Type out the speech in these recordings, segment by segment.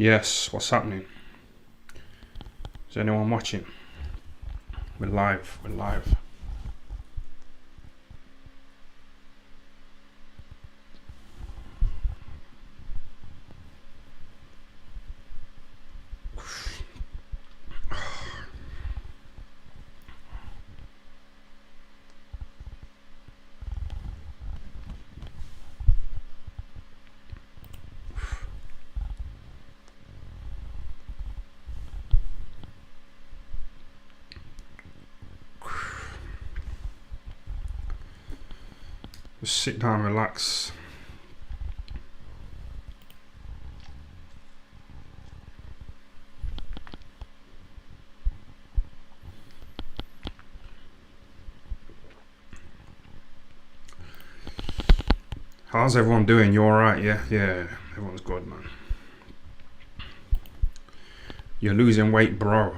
Yes, what's happening? Is anyone watching? We're live, we're live. Just sit down, relax. How's everyone doing? You alright? Yeah, everyone's good, man. You're losing weight, bro.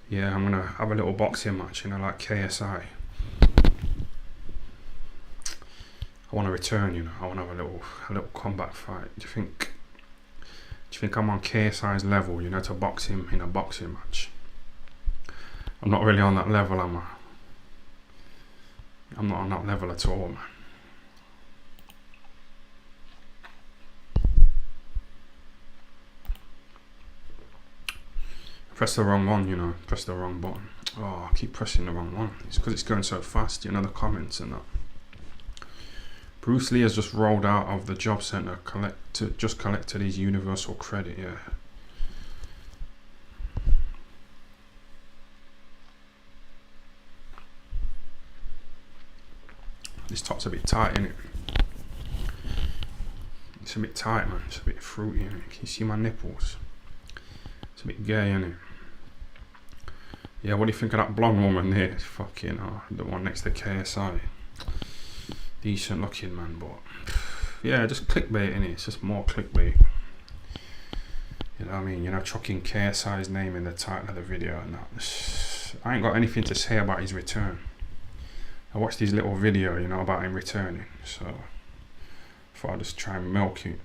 Yeah, I'm gonna have a little boxing match, like KSI. I want to return, I want to have a little combat fight. Do you think I'm on KSI's level, to box him in a boxing match? I'm not really on that level, am I? I'm not on that level at all, man. Press the wrong one, press the wrong button. Oh, I keep pressing the wrong one. It's because it's going so fast, the comments and that. Bruce Lee has just rolled out of the job centre, just collected his universal credit, yeah. This top's a bit tight, innit? It's a bit tight, man. It's a bit fruity, innit? Can you see my nipples? It's a bit gay, innit? Yeah, what do you think of that blonde woman there? Fucking, the one next to KSI. Decent looking, man, but yeah, just clickbait, innit? It's just more clickbait. You know what I mean? Chucking KSI's name in the title of the video and that. I ain't got anything to say about his return. I watched his little video, about him returning, so I thought I'd just try and milk it.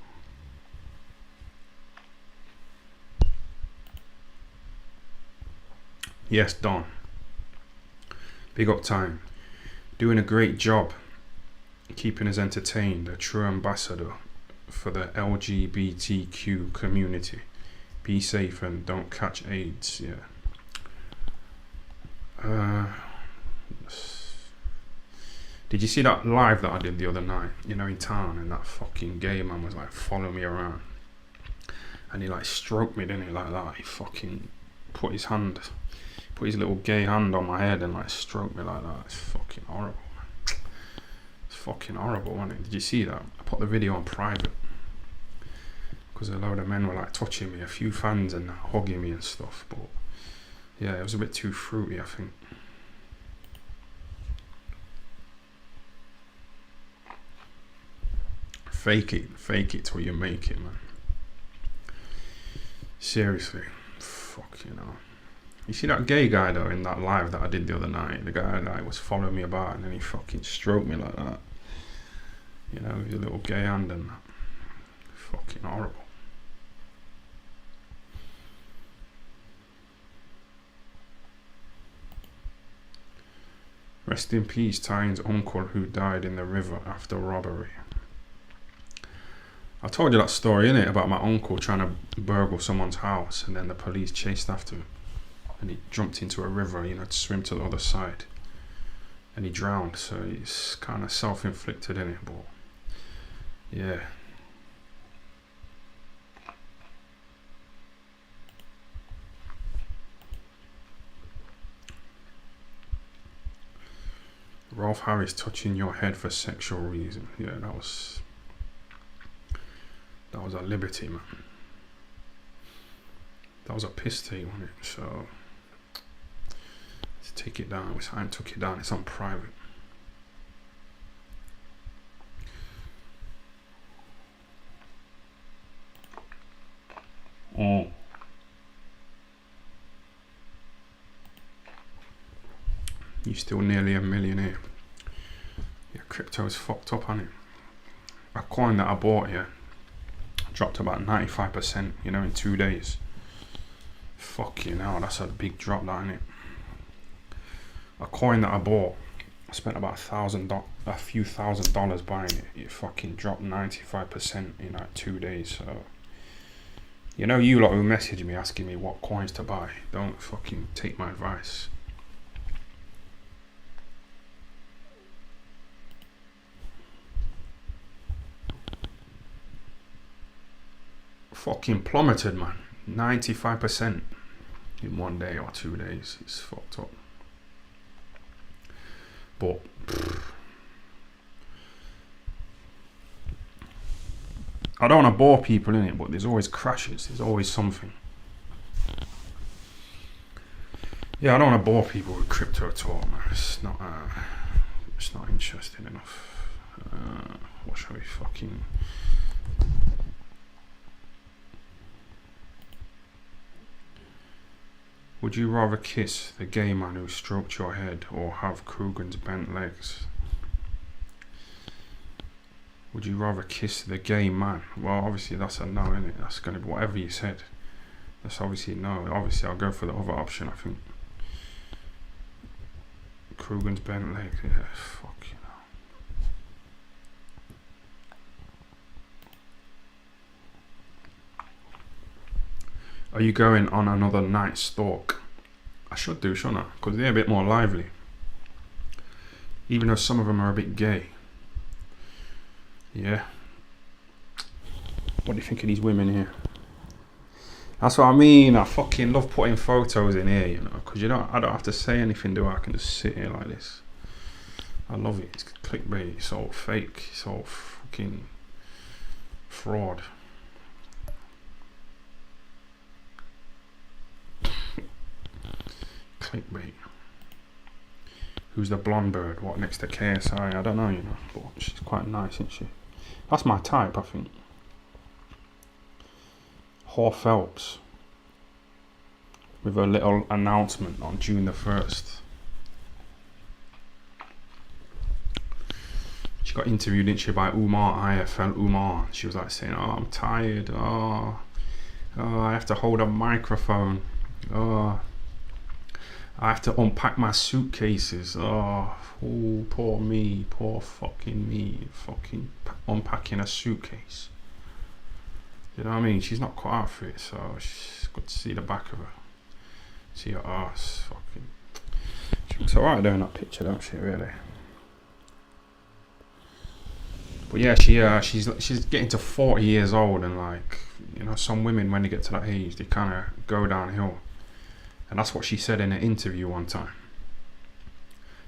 Yes, Don. Big up time. Doing a great job. Keeping us entertained, a true ambassador for the LGBTQ community. Be safe and don't catch AIDS. Yeah. Did you see that live that I did the other night? In town, and that fucking gay man was like following me around, and he like stroked me, didn't he? Like that. He fucking put his little gay hand on my head and like stroked me like that. It's fucking horrible. Fucking horrible, wasn't it? Did you see that? I put the video on private because a load of men were like touching me, a few fans and hugging me and stuff, but yeah, it was a bit too fruity, I think. Fake it till you make it, man. Seriously. Fuck, You see that gay guy though in that live that I did the other night? The guy that was following me about and then he fucking stroked me like that. With your little gay hand and that. Fucking horrible. Rest in peace, Tyne's uncle who died in the river after robbery. I told you that story, innit, about my uncle trying to burgle someone's house and then the police chased after him. And he jumped into a river, to swim to the other side. And he drowned, so it's kind of self-inflicted, innit, but yeah. Rolf Harris touching your head for sexual reasons. Yeah, that was a liberty, man. That was a piss take, wasn't it? So let's take it down. I took it down. It's on private. You're still nearly a millionaire. Yeah, crypto's fucked up, hasn't it? A coin that I bought here, dropped about 95%, you know, in 2 days. Fucking hell, that's a big drop, that, isn't it? A coin that I bought, I spent about a few $1,000s buying it. It fucking dropped 95% in like 2 days. So, you know, you lot who message me asking me what coins to buy, don't fucking take my advice. Fucking plummeted, man. 95% in 1 day or 2 days. It's fucked up. But I don't want to bore people in it, but there's always crashes. There's always something. Yeah, I don't want to bore people with crypto at all, man. It's not interesting enough. What shall we fucking... Would you rather kiss the gay man who stroked your head or have Krugen's bent legs? Would you rather kiss the gay man? Well, obviously that's a no, isn't it? That's going to be whatever you said. That's obviously no. Obviously I'll go for the other option, I think. Krugen's bent legs, yeah, fuck you know. Are you going on another night stalk? I should do, shouldn't I? Because they're a bit more lively. Even though some of them are a bit gay. Yeah. What do you think of these women here? That's what I mean. I fucking love putting photos in here, you know, because I don't have to say anything, do I? I can just sit here like this. I love it. It's clickbait. It's all fake. It's all fucking fraud. Clickbait. Who's the blonde bird? What, next to KSI? I don't know, you know, but she's quite nice, isn't she? That's my type, I think. Hor Phelps with a little announcement on June the 1st. She got interviewed, didn't she, by Umar, IFL Umar. She was like saying, oh, I'm tired. Oh, I have to hold a microphone. Oh, I have to unpack my suitcases. Oh, poor me. Poor fucking me. Fucking unpacking a suitcase. You know what I mean? She's not cut out for it, so she's good to see the back of her. See her ass. Fucking. She looks alright there in that picture, don't she, really? But yeah, she's getting to 40 years old, and like, you know, some women when they get to that age, they kind of go downhill. And that's what she said in an interview one time.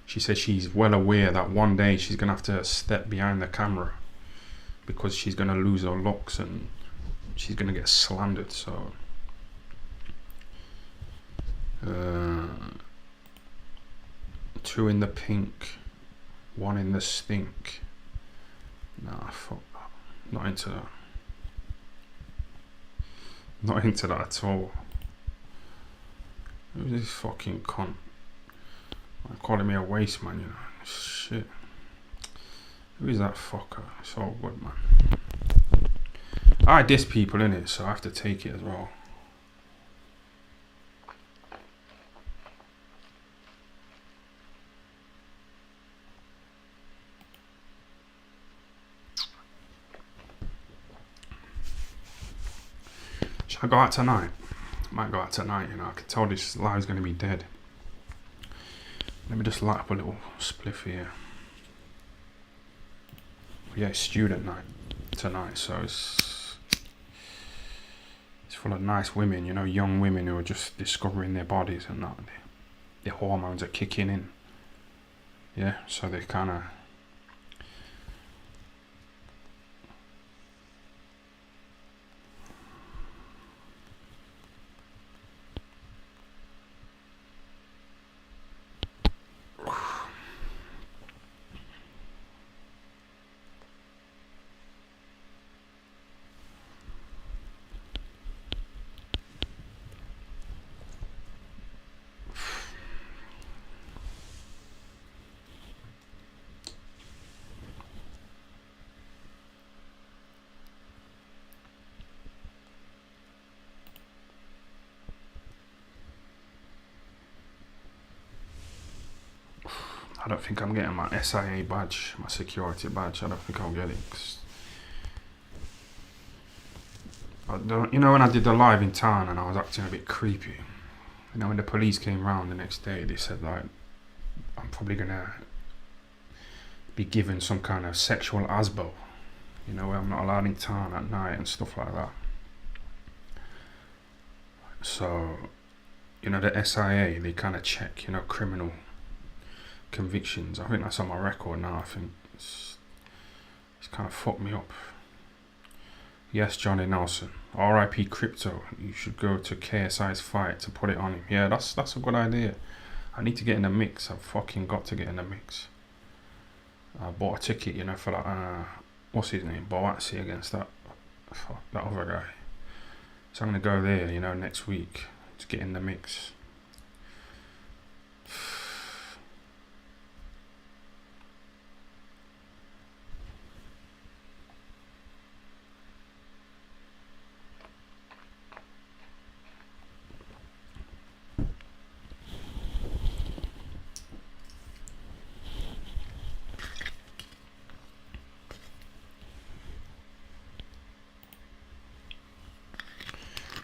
She said she's well aware that one day she's going to have to step behind the camera because she's going to lose her looks and she's going to get slandered. So, two in the pink, one in the stink. Nah, fuck that. Not into that. Not into that at all. Who's this fucking cunt? I'm calling me a waste man, you know. Shit. Who is that fucker? It's all good, man. I diss people in it, so I have to take it as well. Should I go out tonight? I might go out tonight, you know. I can tell this live's going to be dead. Let me just light up a little spliff here. But yeah, it's student night tonight, so it's full of nice women, you know, young women who are just discovering their bodies and that. Their hormones are kicking in. Yeah, so they kind of... I don't think I'm getting my SIA badge, my security badge. I don't think I'll get it. You know when I did the live in town and I was acting a bit creepy? You know when the police came round the next day, they said like, I'm probably gonna be given some kind of sexual ASBO. You know, where I'm not allowed in town at night and stuff like that. So, you know, the SIA, they kind of check, you know, criminal convictions. I think that's on my record now. I think it's kind of fucked me up. Yes, Johnny Nelson. R.I.P. Crypto. You should go to KSI's fight to put it on him. Yeah, that's a good idea. I need to get in the mix. I've fucking got to get in the mix. I bought a ticket, you know, for that, what's his name? Boatsi against that other guy. So I'm going to go there, you know, next week to get in the mix.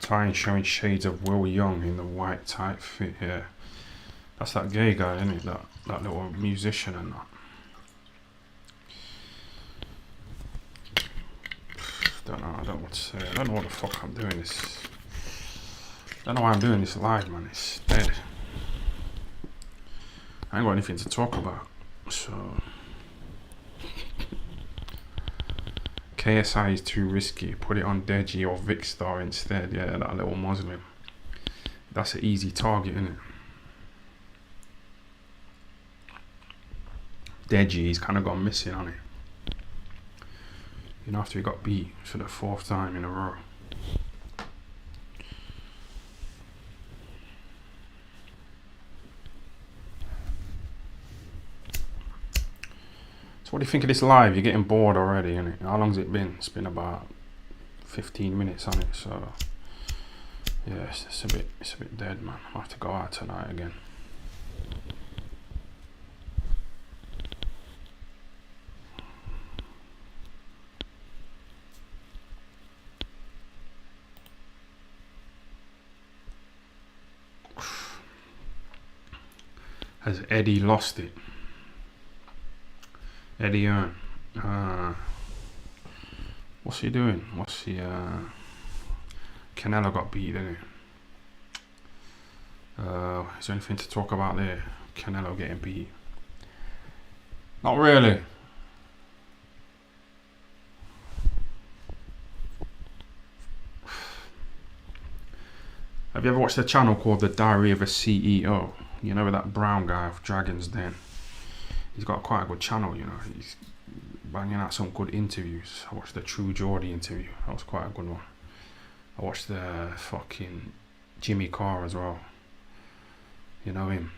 Ty showing shades of Will Young in the white tight fit. Yeah, that's that gay guy, isn't it? That little musician and that. I don't know what to say. I don't know what the fuck I'm doing this. I don't know why I'm doing this live, man. It's dead. I ain't got anything to talk about. So KSI is too risky. Put it on Deji or Vicstar instead. Yeah, that little Muslim. That's an easy target, isn't it? Deji, he's kind of gone missing on it. You know, after he got beat for the 4th time in a row. So what do you think of this live? You're getting bored already, innit? How long's it been? It's been about 15 minutes on it, so yeah, it's a bit dead, man. I'll have to go out tonight again. Has Eddie lost it? Eddie Earn. What's he doing? Canelo got beat, didn't he? Is there anything to talk about there? Canelo getting beat? Not really. Have you ever watched a channel called The Diary of a CEO? You know, with that brown guy of Dragon's Den. He's got quite a good channel, you know. He's banging out some good interviews. I watched the True Geordie interview. That was quite a good one. I watched the fucking Jimmy Carr as well. You know him.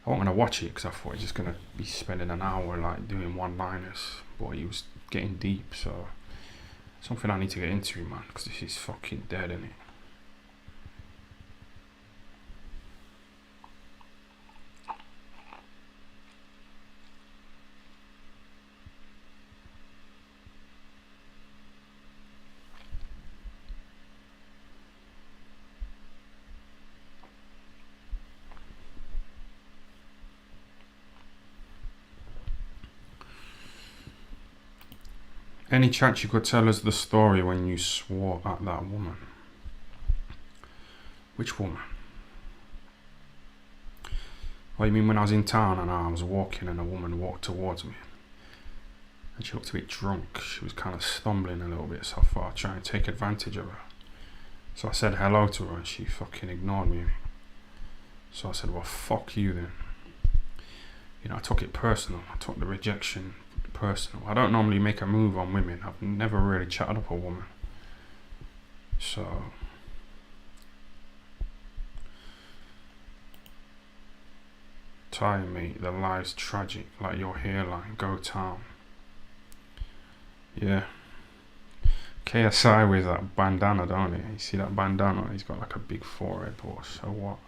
I wasn't going to watch it because I thought he's just going to be spending an hour like doing one-liners. But he was getting deep, so something I need to get into, man, because this is fucking dead, isn't it? Any chance you could tell us the story when you swore at that woman? Which woman? Well, you mean when I was in town and I was walking and a woman walked towards me and she looked a bit drunk. She was kind of stumbling a little bit, so I thought I'd try and take advantage of her. So I said hello to her and she fucking ignored me. So I said, well, fuck you then. You know, I took it personal. I took the rejection personal. I don't normally make a move on women. I've never really chatted up a woman. So Ty, mate, the life's tragic, like your hairline. Go town. Yeah. KSI wears that bandana, don't he? You see that bandana? He's got like a big forehead, but so what?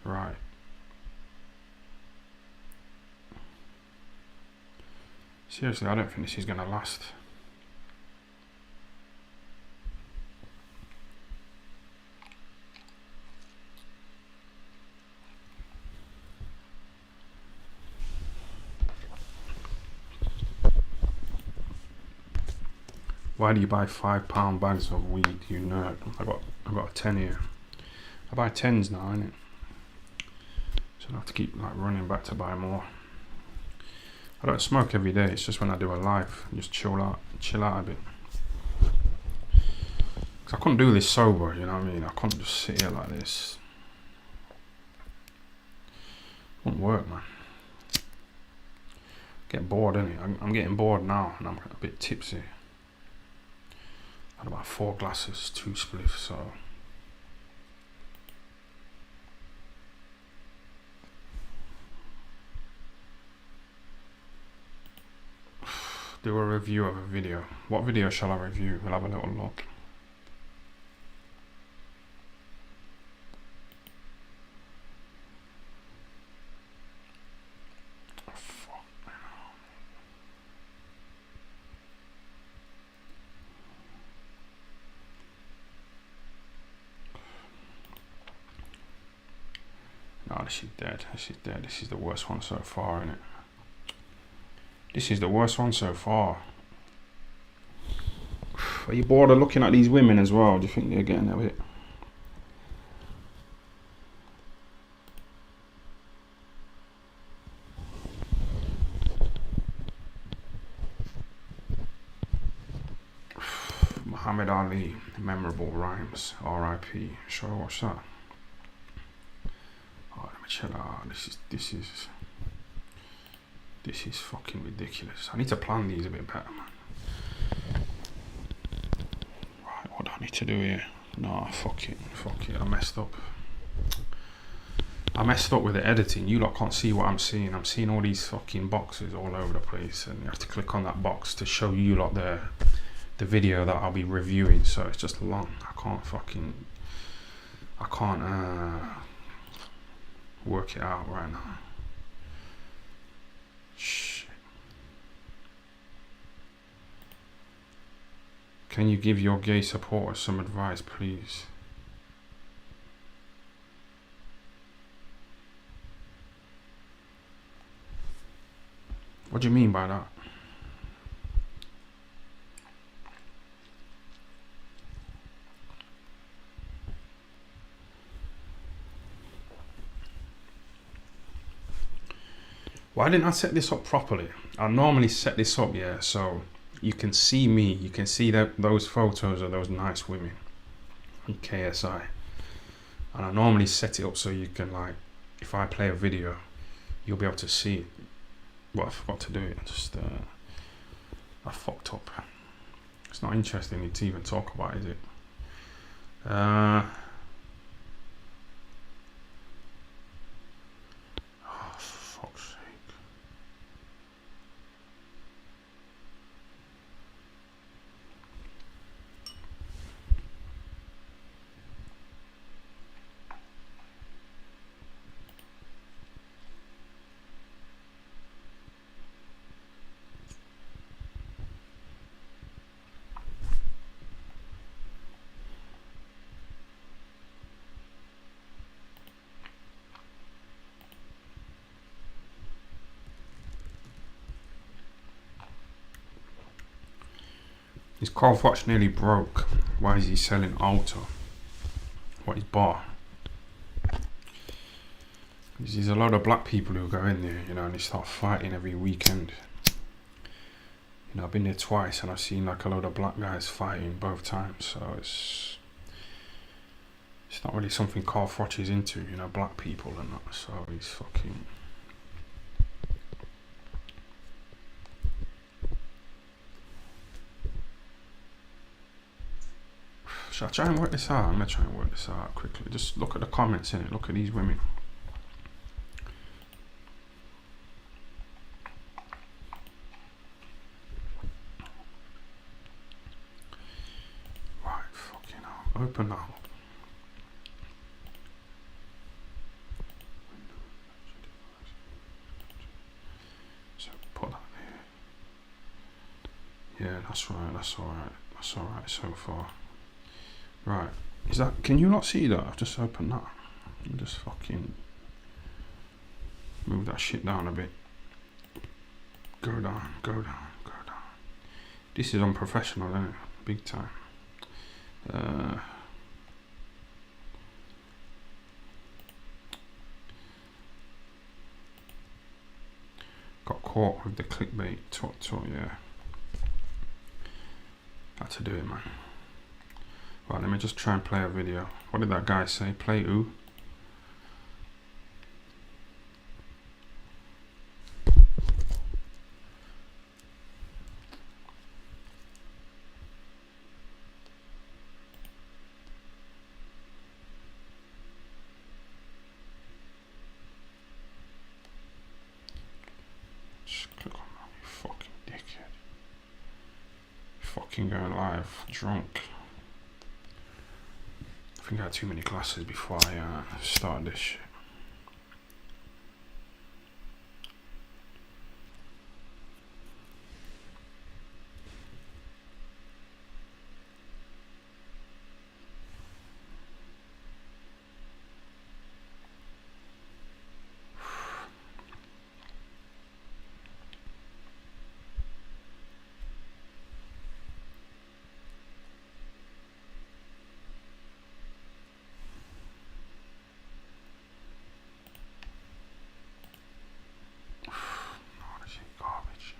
Right. Seriously, I don't think this is gonna last. Why do you buy £5 bags of weed, you nerd? I got a 10 here. I buy 10s now, innit? So I have to keep like running back to buy more. I don't smoke every day, it's just when I do a live, just chill out a bit. Cause I couldn't do this sober, you know what I mean? I couldn't just sit here like this. It wouldn't work, man. Get bored, innit? I'm getting bored now and I'm a bit tipsy. I had about 4 glasses, 2 spliffs, so. Do a review of a video. What video shall I review? We'll have a little look. Oh, fuck. No, this is dead. This is dead. This is the worst one so far, isn't it? This is the worst one so far. Are you bored of looking at these women as well? Do you think they're getting a bit? Muhammad Ali, memorable rhymes, R.I.P. Should I watch that? Oh, let me chill out. This is fucking ridiculous. I need to plan these a bit better, man. Right, what do I need to do here? No, fuck it. I messed up. With the editing. You lot can't see what I'm seeing. I'm seeing all these fucking boxes all over the place, and you have to click on that box to show you lot the video that I'll be reviewing. So it's just long. I can't work it out right now. Shit. Can you give your gay supporters some advice, please? What do you mean by that? Why didn't I set this up properly? I normally set this up, yeah, so you can see me, you can see those photos of those nice women on KSI. And I normally set it up so you can, like, if I play a video, you'll be able to see it. But I forgot to do it. I fucked up. It's not interesting to even talk about, is it? Oh, for fuck's sake. His car watch nearly broke. Why is he selling auto? What is bar? There's a lot of black people who go in there, you know, and they start fighting every weekend. You know, I've been there twice and I've seen like a lot of black guys fighting both times, so it's not really something Carl Froch is into, you know, black people and that, so he's fucking... Should I try and work this out? I'm going to try and work this out quickly. Just look at the comments in it. Look at these women. Right, fucking hell. Open that up. So put that there. That's right, that's alright. That's alright so far. Right. Is that, can you not see that? I've just opened that. I'll just fucking move that shit down a bit. Go down, go down, go down. This is unprofessional, isn't it? Big time. Got caught with the clickbait talk, yeah. Had to do it, man. Right, let me just try and play a video. What did that guy say? Play who? Just click on that, you fucking dickhead. Fucking going live, drunk. I think I had too many glasses before I started this shit. Garbage.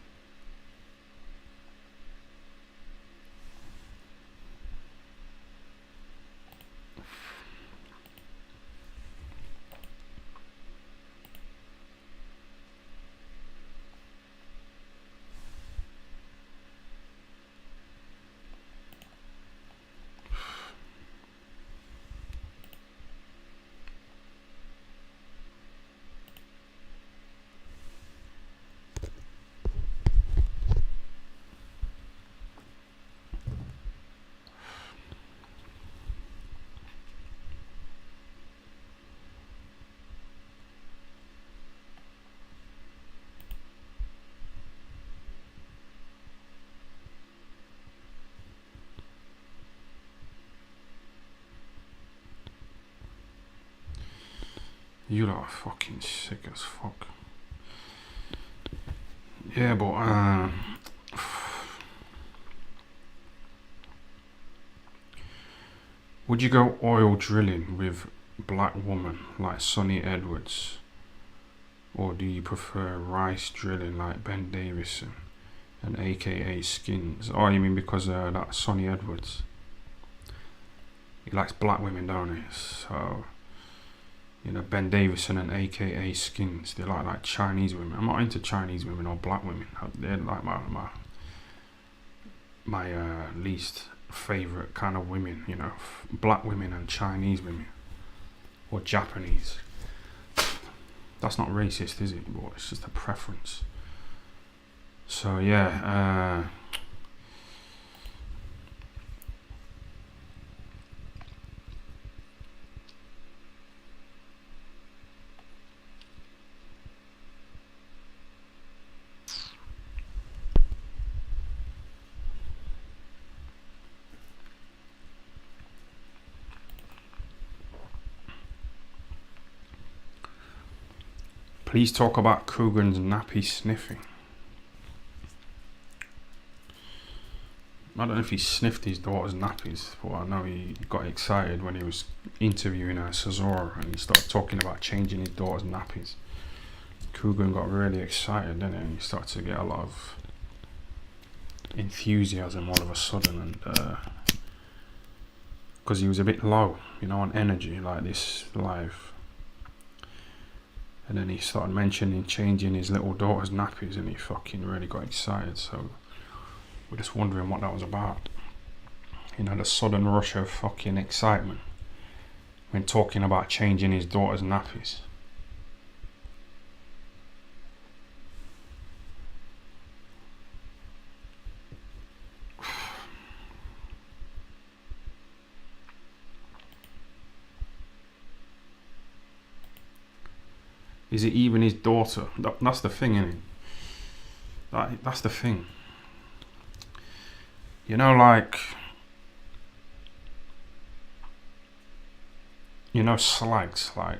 You lot are fucking sick as fuck. Yeah, but would you go oil drilling with black woman like Sonny Edwards, or do you prefer rice drilling like Ben Davison and AKA Skins? Oh, you mean because that Sonny Edwards, he likes black women, don't he? So, you know, Ben Davison and AKA Skins, they like Chinese women. I'm not into Chinese women or black women. They're like my least favorite kind of women, you know, black women and Chinese women or Japanese. That's not racist, is it? But it's just a preference. So yeah, please talk about Coogan's nappy sniffing. I don't know if he sniffed his daughter's nappies, but I know he got excited when he was interviewing Cesaro and he started talking about changing his daughter's nappies. Coogan got really excited, didn't he? And he started to get a lot of enthusiasm all of a sudden, and because he was a bit low, you know, on energy like this live. And then he started mentioning changing his little daughter's nappies, and he fucking really got excited. So we're just wondering what that was about. You know, the sudden rush of fucking excitement when talking about changing his daughter's nappies. Is it even his daughter? That's the thing, isn't it? That's the thing. You know, like, you know, slags, like,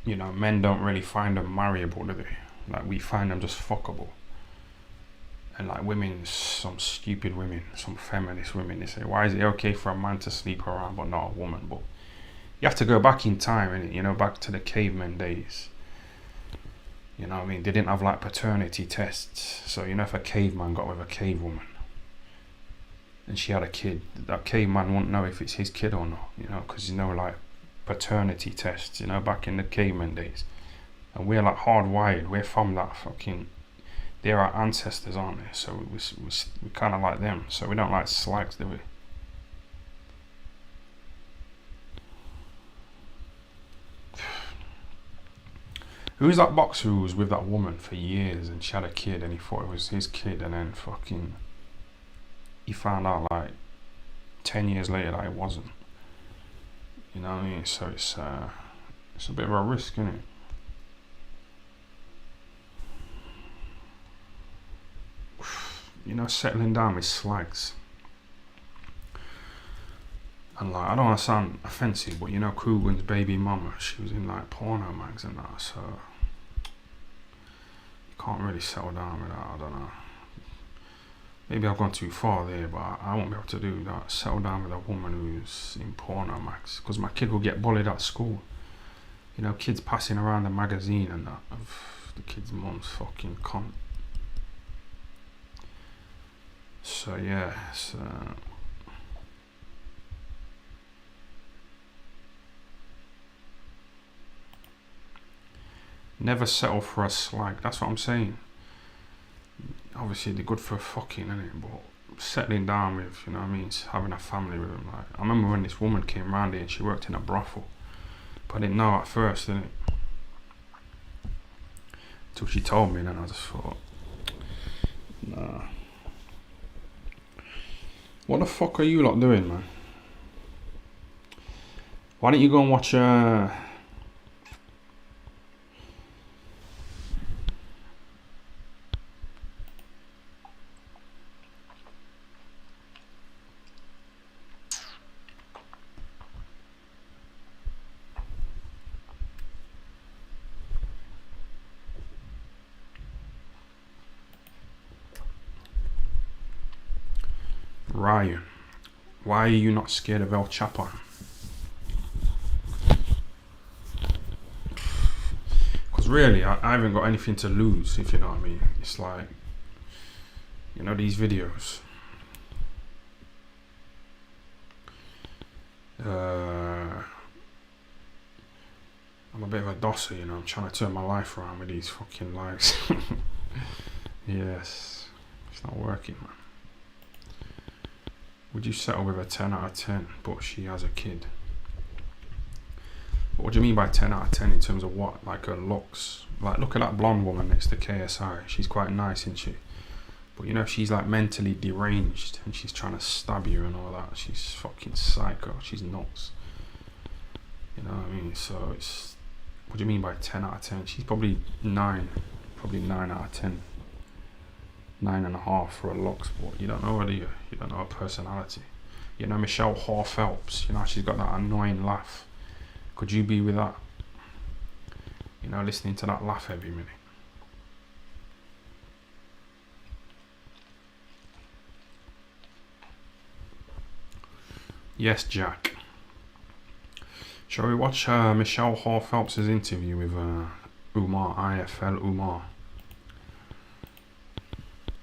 you know, men don't really find them marryable, do they? Like, we find them just fuckable. And like women, some stupid women, some feminist women, they say, why is it okay for a man to sleep around but not a woman? But you have to go back in time, innit? You know, back to the caveman days. You know what I mean? They didn't have like paternity tests. So, you know, if a caveman got with a cave woman and she had a kid, that caveman wouldn't know if it's his kid or not, you know, because, you know, like paternity tests, you know, back in the caveman days. And we're like hardwired. We're from that fucking... They're our ancestors, aren't they? So we kind of like them. So we don't like slags, do we? Who's that boxer who was with that woman for years and she had a kid and he thought it was his kid, and then fucking he found out like 10 years later that it wasn't. You know what I mean? So it's a bit of a risk, isn't it? You know, settling down with slags. And like, I don't want to sound offensive, but you know, Coogan's baby mama, she was in like porno mags and that, so you can't really settle down with that. I don't know. Maybe I've gone too far there, but I won't be able to do that. Settle down with a woman who's in porno mags, because my kid will get bullied at school. You know, kids passing around the magazine and that of the kid's mum's fucking cunt. So yeah, it's, never settle for a slag. That's what I'm saying. Obviously, they're good for fucking, innit? But settling down with, you know what I mean, having a family with them. Like, I remember when this woman came round here and she worked in a brothel, but I didn't know at first, didn't it? Until she told me, and then I just thought, nah. What the fuck are you lot doing, man? Why don't you go and watch Ryan? Why are you not scared of El Chapo? Because really, I haven't got anything to lose, if you know what I mean. It's like, you know, these videos. I'm a bit of a dosser, you know. I'm trying to turn my life around with these fucking lives. Yes, it's not working, man. Would you settle with a 10 out of 10, but she has a kid? But what do you mean by 10 out of 10 in terms of what? Like her looks? Like, look at that blonde woman next to KSI. She's quite nice, isn't she? But you know, if she's like mentally deranged and she's trying to stab you and all that, she's fucking psycho. She's nuts. You know what I mean? So it's... What do you mean by 10 out of 10? She's probably 9. Probably 9 out of 10. 9.5 for her looks, but you don't know her, do you? You don't know her personality. You know Michelle Hall Phelps, you know, she's got that annoying laugh. Could you be with that? You know, listening to that laugh every minute. Yes, Jack. Shall we watch Michelle Hall Phelps' interview with Umar, IFL Umar?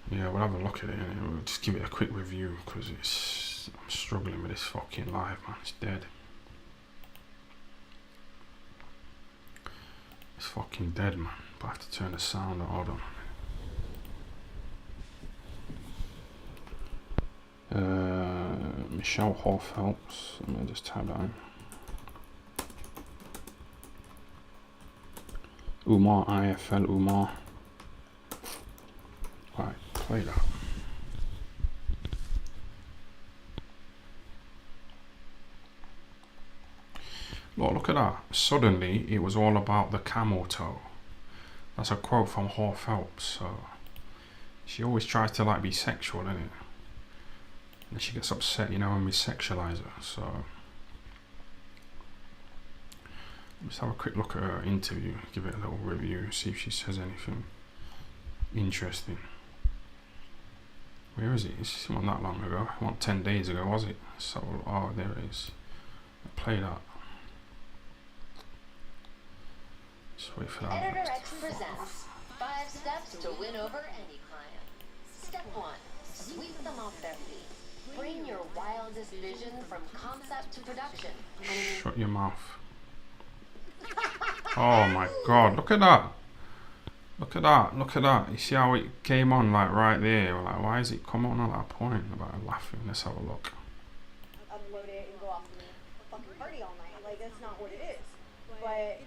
Yeah, we'll have a look at it and we'll just give it a quick review, because I'm struggling with this fucking live, man. It's dead. It's fucking dead, man. But I have to turn the sound on. Hold on. Michelle Hall Phelps. Let me just type that in. Umar, IFL Umar. Right, play that. Look at that. Suddenly, it was all about the camel toe. That's a quote from Hall Phelps. So she always tries to like be sexual, isn't it? And she gets upset, you know, when we sexualize her. So let's have a quick look at her interview, give it a little review, see if she says anything interesting. Where is it? This wasn't that long ago. It wasn't 10 days ago, was it? So, oh, there it is. I play that. Just wait for that. Editor X presents 5 steps to win over any client. Step 1. Sweep them off their feet. Bring your wildest vision from concept to production. Shut your mouth. Oh my god, look at that. Look at that, look at that. You see how it came on like right there? We're like, why is it come on at that point? About laughing. Let's have a look. Upload it and go off to a fucking party all night. Like, that's not what it is. But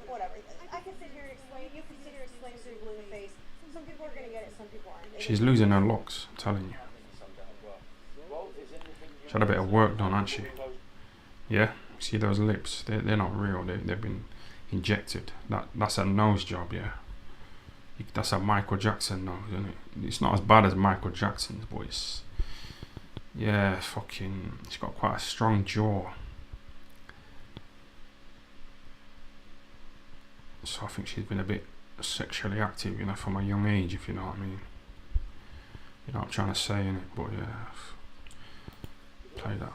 whatever. I can sit here and explain. You can sit here and explain to blue in the face. Some people are gonna get it, some people aren't. She's losing her looks, I'm telling you. She had a bit of work done, hasn't she? Yeah? See those lips? They're not real. They've been injected. That's a nose job, yeah? That's a Michael Jackson nose, isn't it? It's not as bad as Michael Jackson's, but it's... Yeah, fucking... She's got quite a strong jaw. So I think she's been a bit sexually active, you know, from a young age, if you know what I mean. You know what I'm trying to say, innit? But yeah... Play that.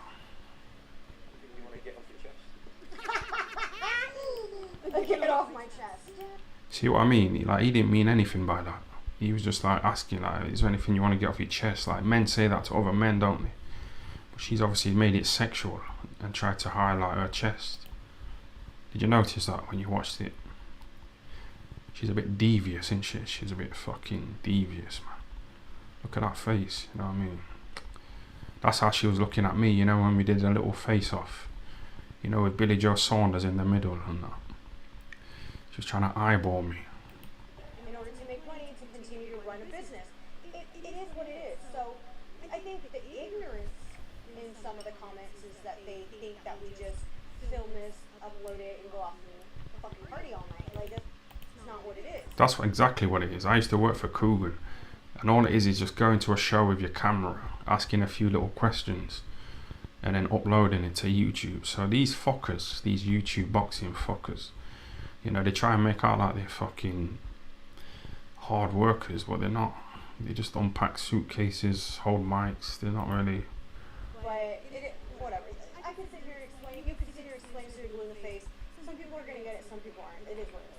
Get it off my chest. See what I mean? He didn't mean anything by that. He was just like asking, like, is there anything you want to get off your chest? Like, men say that to other men, don't they? But she's obviously made it sexual and tried to highlight her chest. Did you notice that when you watched it? She's a bit devious, isn't she? She's a bit fucking devious, man. Look at that face, you know what I mean? That's how she was looking at me, you know, when we did a little face-off. You know, with Billy Joe Saunders in the middle and that. She was trying to eyeball me. In order to make money, to continue to run a business. It is what it is. So, I think the ignorance in some of the comments is that they think that we just film this, upload it, and go off to a fucking party all night. Like, that's not what it is. That's exactly what it is. I used to work for Coogan. And all it is just going to a show with your camera, asking a few little questions, and then uploading it to YouTube. So these fuckers, these YouTube boxing fuckers, you know, they try and make out like they're fucking hard workers, but they're not. They just unpack suitcases, hold mics. They're not really. But whatever. I can sit here and explain. You can sit here and explain to blue in the face. Some people are gonna get it, some people aren't. It is what it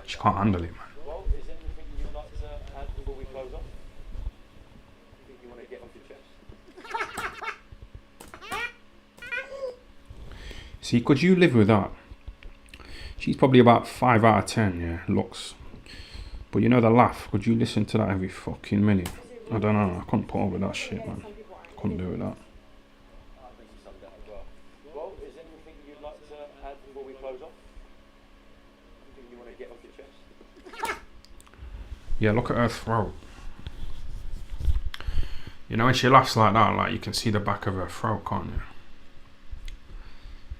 is. She can't handle it, man. Well, is there anything you'd like to add before we close off? Anything you want to get off your chest? See, could you live with that? She's probably about 5 out of 10, yeah, looks. But you know the laugh, could you listen to that every fucking minute? I don't know, I couldn't put up with that shit, man. Couldn't do with that. Well, is there anything you'd like to add before we close off? Anything you want to get off your chest? Yeah, look at her throat. You know when she laughs like that, like you can see the back of her throat, can't you?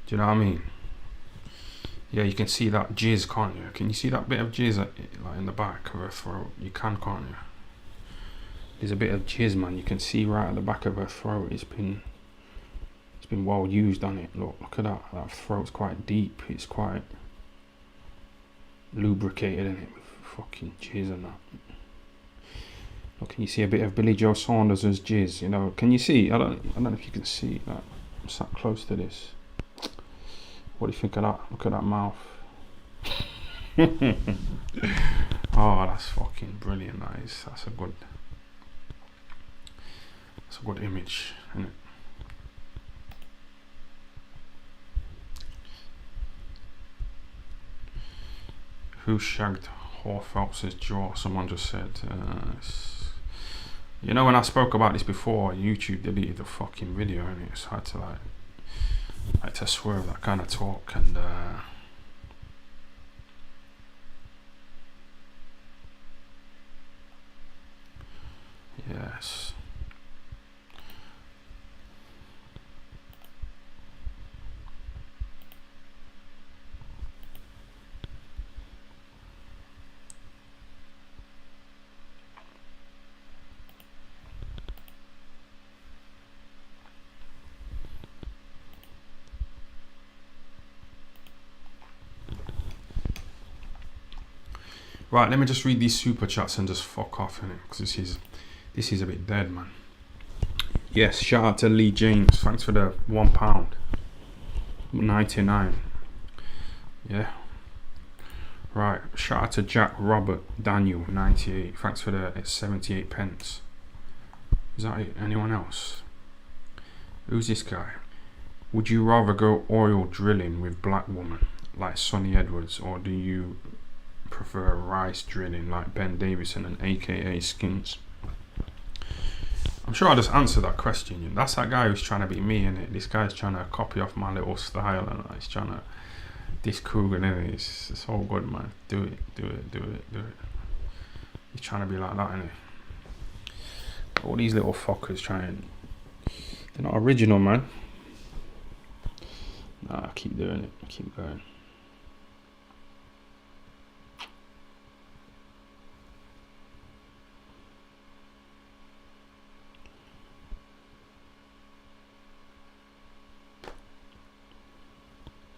Do you know what I mean? Yeah, you can see that jizz, can't you? Can you see that bit of jizz like in the back of her throat? You can, can't you? There's a bit of jizz, man. You can see right at the back of her throat. It's been well used on it. Look at that. That throat's quite deep. It's quite lubricated, isn't it, with fucking jizz and that. Look, can you see a bit of Billy Joe Saunders' jizz? You know, can you see? I don't know if you can see that. I'm sat close to this. What do you think of that? Look at that mouth. Oh, that's fucking brilliant. That's a good image, isn't it? Who shagged Hor Phelps's jaw? Someone just said. You know, when I spoke about this before, YouTube deleted the fucking video, and it's hard to like to swerve that kind of talk. And yes. Right, let me just read these super chats and just fuck off in it, because this is a bit dead, man. Yes, shout out to Lee James. Thanks for the £1.99. Yeah. Right, shout out to Jack Robert Daniel 98. Thanks for the 78 pence. Is that it? Anyone else? Who's this guy? Would you rather go oil drilling with black woman like Sonny Edwards, or do you prefer rice drilling like Ben Davison and AKA Skins? I'm sure I just answered that question. You know? That's that guy who's trying to be me, innit? This guy's trying to copy off my little style, and he's trying to diss Kruger, innit? It's all good, man. Do it. He's trying to be like that, innit? All these little fuckers trying. They're not original, man. Nah, keep doing it. Keep going.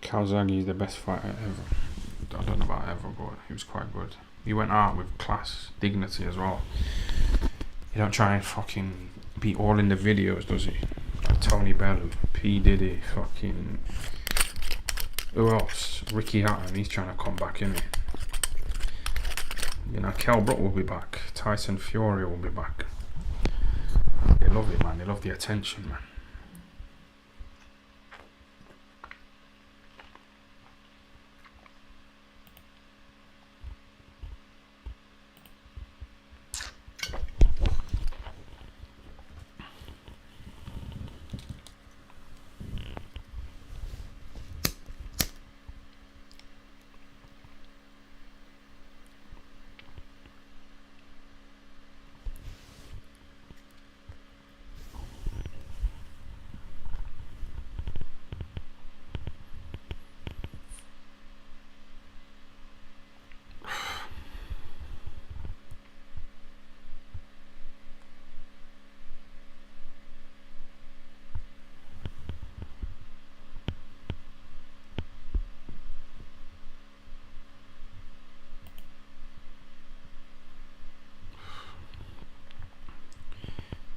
Calzaghe is the best fighter ever. I don't know about ever, but he was quite good. He went out with class, dignity as well. He don't try and fucking be all in the videos, does he? Like Tony Bellew, P. Diddy, fucking... Who else? Ricky Hatton, he's trying to come back, isn't he? You know, Kell Brook will be back. Tyson Fury will be back. They love it, man. They love the attention, man.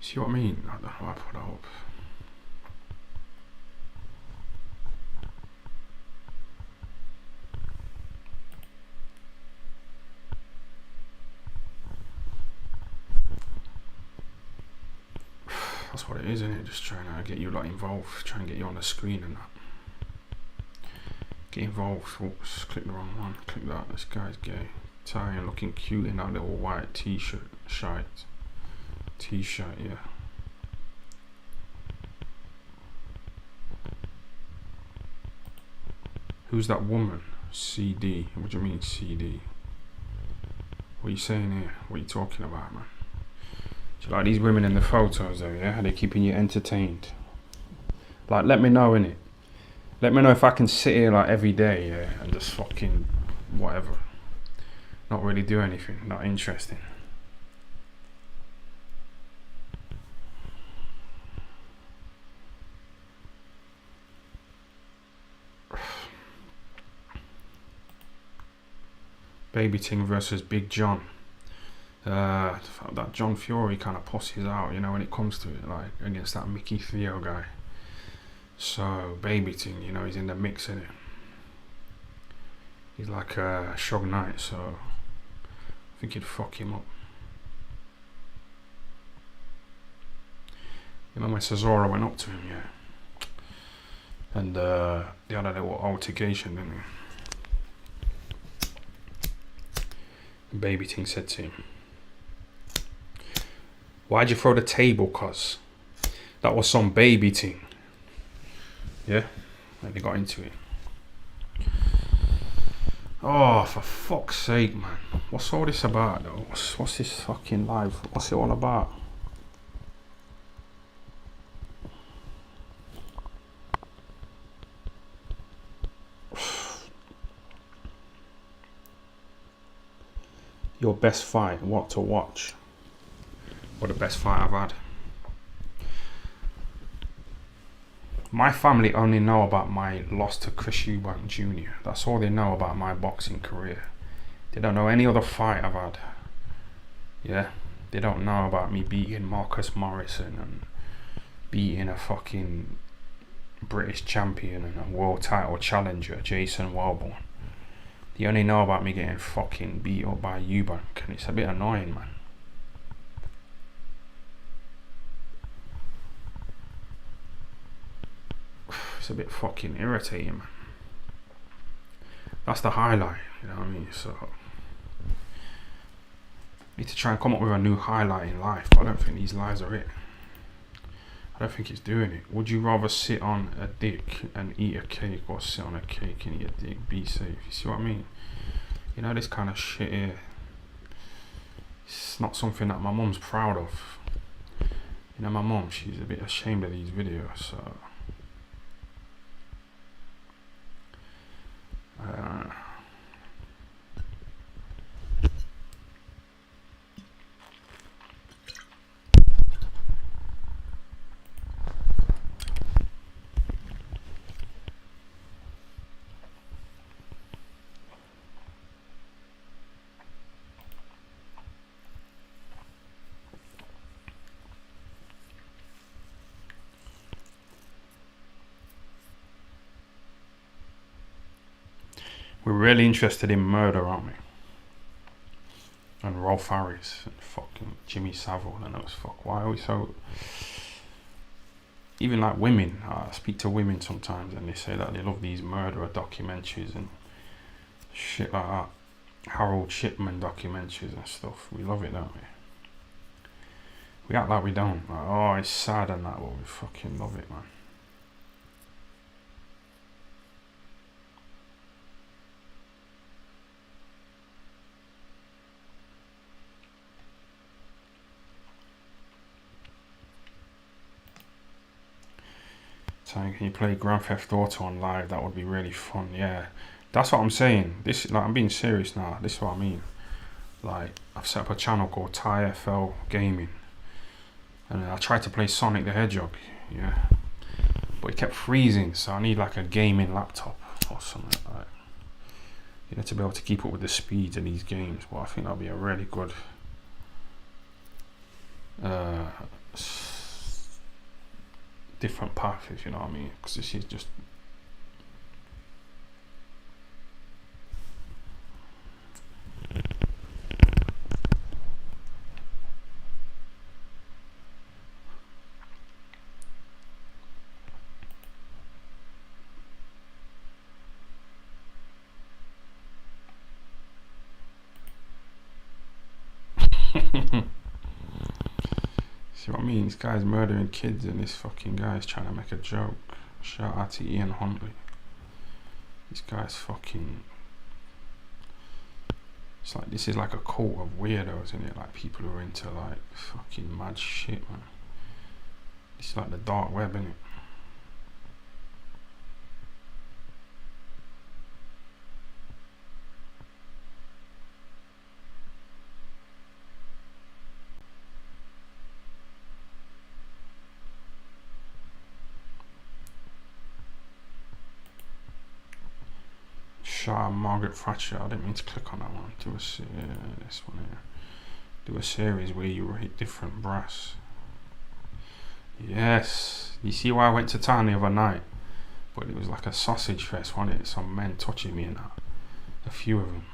See what I mean? I don't know how I put that up. That's what it is, isn't it? Just trying to get you like involved, trying to get you on the screen and that. Get involved. Whoops, click the wrong one. Click that. This guy's gay. Italian, looking cute in that little white t-shirt. T-shirt, yeah. Who's that woman? CD. What do you mean CD? What are you saying here? What are you talking about, man? Do you like these women in the photos though, yeah? Are they keeping you entertained? Like, let me know, innit? Let me know if I can sit here like every day, yeah, and just fucking whatever. Not really do anything, not interesting. Baby Ting versus Big John. That John Fury kind of pussies out, you know, when it comes to it, like against that Mickey Theo guy. So Baby Ting, you know, he's in the mix, in it. He's like a Shog Knight, so I think he'd fuck him up. You know, when Cesaro went up to him, yeah, and they had a little altercation, didn't they? Baby Ting said to him, "Why'd you throw the table, cuz? That was some Baby Ting." Yeah? And they got into it. Oh, for fuck's sake, man. What's all this about, though? What's this fucking live? What's it all about? Your best fight, what to watch? Or the best fight I've had? My family only know about my loss to Chris Eubank Jr. That's all they know about my boxing career. They don't know any other fight I've had. Yeah, they don't know about me beating Marcus Morrison and beating a fucking British champion and a world title challenger, Jason Welborn. They only know about me getting fucking beat up by Eubank, and it's a bit annoying, man. It's a bit fucking irritating, man. That's the highlight, you know what I mean? So I need to try and come up with a new highlight in life, but I don't think these lives are it. I don't think it's doing it. Would you rather sit on a dick and eat a cake, or sit on a cake and eat a dick? Be safe. You see what I mean? You know, this kind of shit here, it's not something that my mum's proud of. You know, my mum, she's a bit ashamed of these videos, so we're really interested in murder, aren't we? And Rolf Harris and fucking Jimmy Savile and those fuck. Why are we so? Even like women, I speak to women sometimes and they say that they love these murderer documentaries and shit like that. Harold Shipman documentaries and stuff. We love it, don't we? We act like we don't. Like, oh, it's sad and that, but we fucking love it, man. Saying, can you play Grand Theft Auto on live? That would be really fun. Yeah, that's what I'm saying. This, like, I'm being serious now. This is what I mean. Like, I've set up a channel called Thai FL Gaming, and I tried to play Sonic the Hedgehog. Yeah, but it kept freezing. So I need like a gaming laptop or something like that. You know, to be able to keep up with the speeds of these games. But I think that'll be a really good different path, if you know what I mean, because this is just see what I mean? This guy's murdering kids and this fucking guy's trying to make a joke. Shout out to Ian Huntley. This guy's fucking... It's like, this is like a cult of weirdos, isn't it? Like people who are into like fucking mad shit, man. It's like the dark web, isn't it? Margaret Thatcher. I didn't mean to click on that one. Do a this one here. Do a series where you rate different brass. Yes. You see why I went to town the other night? But it was like a sausage fest, wasn't it? Some men touching me and that. A few of them.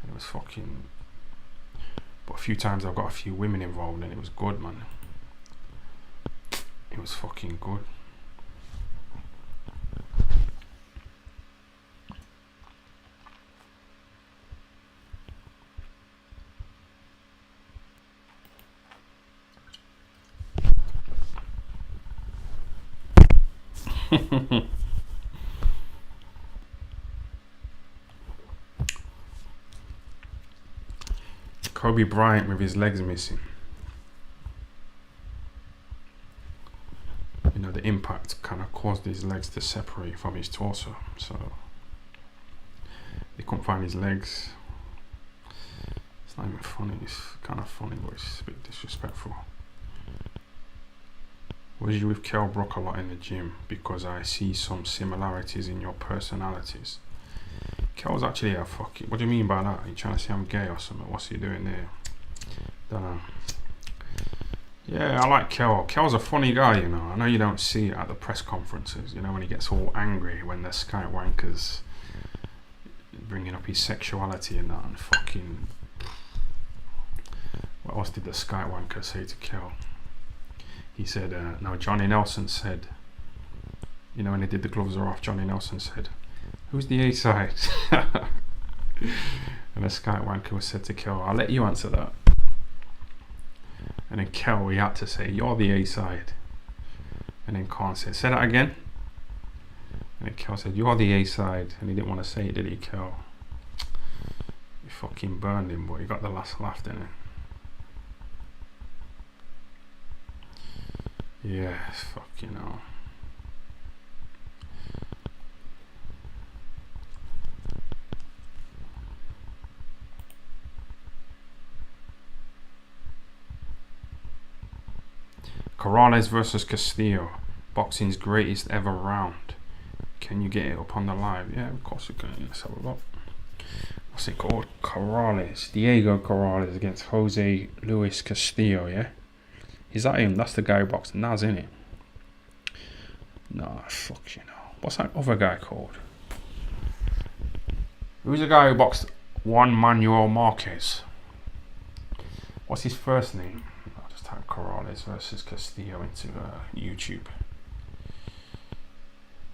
And it was fucking... But a few times I've got a few women involved and it was good, man. It was fucking good. Kobe Bryant with his legs missing. You know, the impact kind of caused his legs to separate from his torso, so they couldn't find his legs. It's not even funny. It's kind of funny, but it's a bit disrespectful. Was you with Kell Brook a lot in the gym? Because I see some similarities in your personalities. Kel's actually a fucking. What do you mean by that? Are you trying to say I'm gay or something? What's he doing there? Don't know. Yeah, I like Kel. Kel's a funny guy, you know. I know you don't see it at the press conferences, you know, when he gets all angry when the Sky wankers bringing up his sexuality and that, and fucking. What else did the Sky wanker say to Kel? He said, no, Johnny Nelson said, you know, when he did The Gloves Are Off, Johnny Nelson said, who's the A-side? And the Sky wanker was said to Kel, I'll let you answer that. And then Kel, he had to say, you're the A-side. And then Khan said, say that again. And then Kel said, you're the A-side. And he didn't want to say it, did he, Kel? He fucking burned him, but he got the last laugh, didn't he? Yeah, fucking hell. Corrales versus Castillo, boxing's greatest ever round. Can you get it up on the live? Yeah, of course you can. Let's have a look. What's it called? Corrales. Diego Corrales against Jose Luis Castillo, yeah? Is that him? That's the guy who boxed Naz, isn't it? Nah, fuck you know. What's that other guy called? Who's the guy who boxed Juan Manuel Marquez? What's his first name? I'll just type Corrales versus Castillo into YouTube.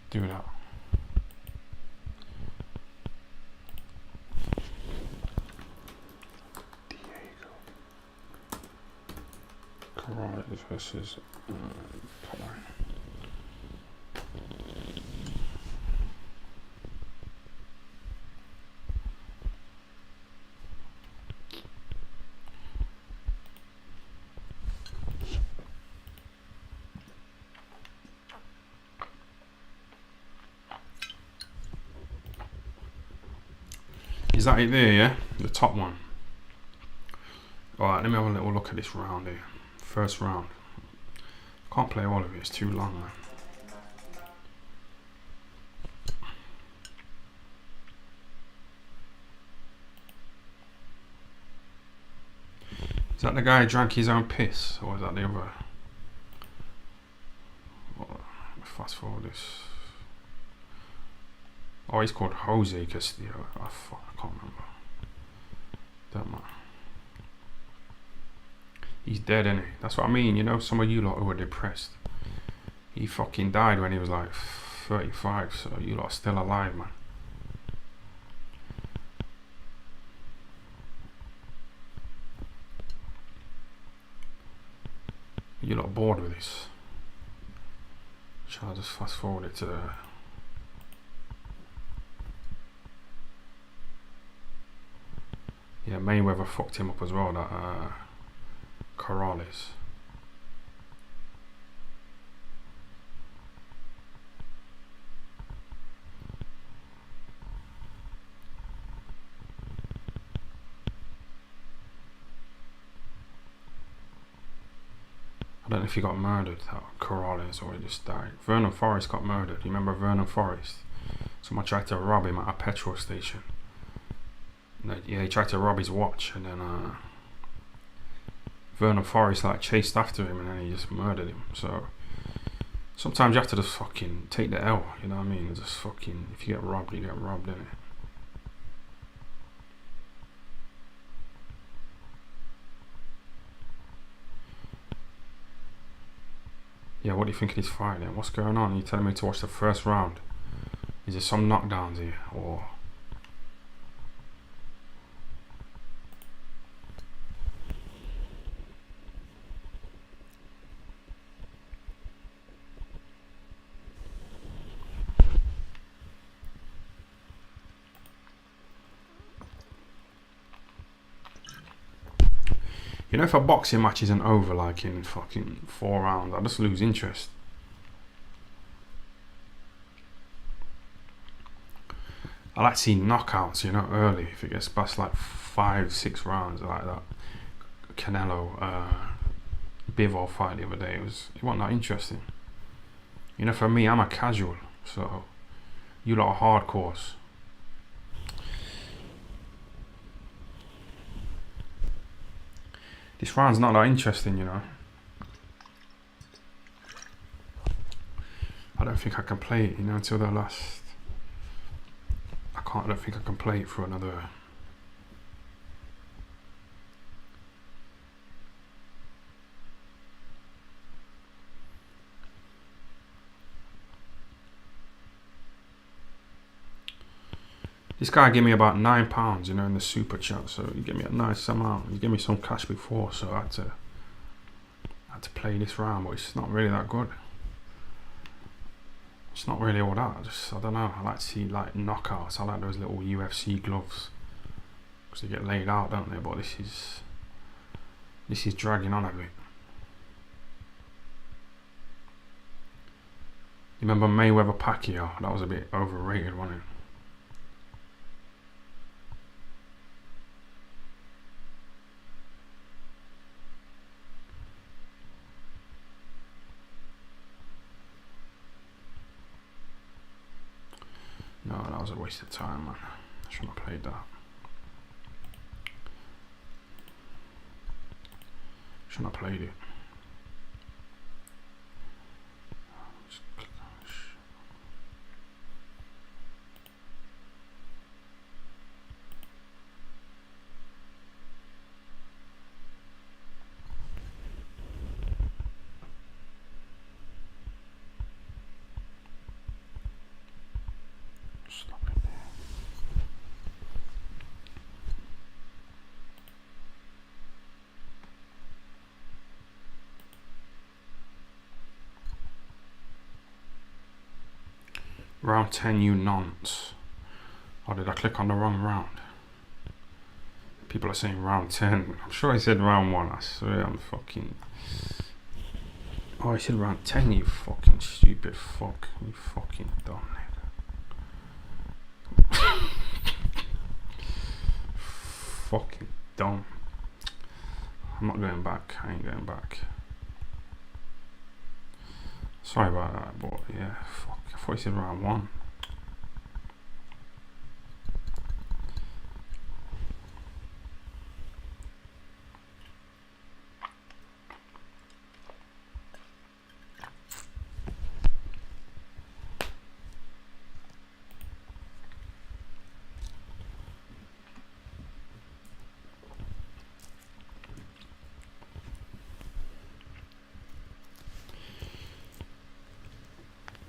Do that. Corrales versus Is that it there, yeah? The top one. Alright, let me have a little look at this round here. First round. Can't play all of it, it's too long, man. Is that the guy who drank his own piss? Or is that the other? Fast forward this. Oh, he's called Jose Castillo. Oh, fuck, I can't remember. Don't matter. He's dead, isn't he? That's what I mean, you know, some of you lot who are depressed. He fucking died when he was like 35, so you lot are still alive, man. You lot bored with this. Shall I just fast forward it to the... Yeah, Mayweather fucked him up as well, that Corrales. I don't know if he got murdered, that Corrales, or he just died. Vernon Forrest got murdered. You remember Vernon Forrest? Someone tried to rob him at a petrol station. Yeah, he tried to rob his watch, and then Vernon Forrest like chased after him, and then he just murdered him. So sometimes you have to just fucking take the L, you know what I mean? And just fucking, if you get robbed, you get robbed, innit? Yeah, what do you think of this fight then? What's going on? Are you telling me to watch the first round? Is there some knockdowns here, or... You know, if a boxing match isn't over like in fucking 4 rounds, I just lose interest. I like to see knockouts, you know, early. If it gets past like 5-6 rounds like that. Canelo, Bivol fight the other day, it wasn't that interesting. You know, for me, I'm a casual, so you lot are hardcores. This round's not that interesting, you know. I don't think I can play it, you know, until the last. I don't think I can play it for another. This guy gave me about £9, you know, in the super chat, so he gave me a nice amount. He gave me some cash before, so I had to play this round, but it's not really that good. It's not really all that. I don't know. I like to see like knockouts. I like those little UFC gloves because they get laid out, don't they? But this is dragging on a bit. You remember Mayweather Pacquiao? That was a bit overrated, wasn't it? No, that was a waste of time, man. I shouldn't have played that. Shouldn't have played it. Stop it there. Round 10, you nonce. Or did I click on the wrong round? People are saying round 10. I'm sure I said round 1. I swear I'm fucking... Oh, I said round 10, you fucking stupid fuck. You fucking dumb nigga. Fucking dumb. I'm not going back. I ain't going back. Sorry about that, but yeah, fuck. I thought you said round 1.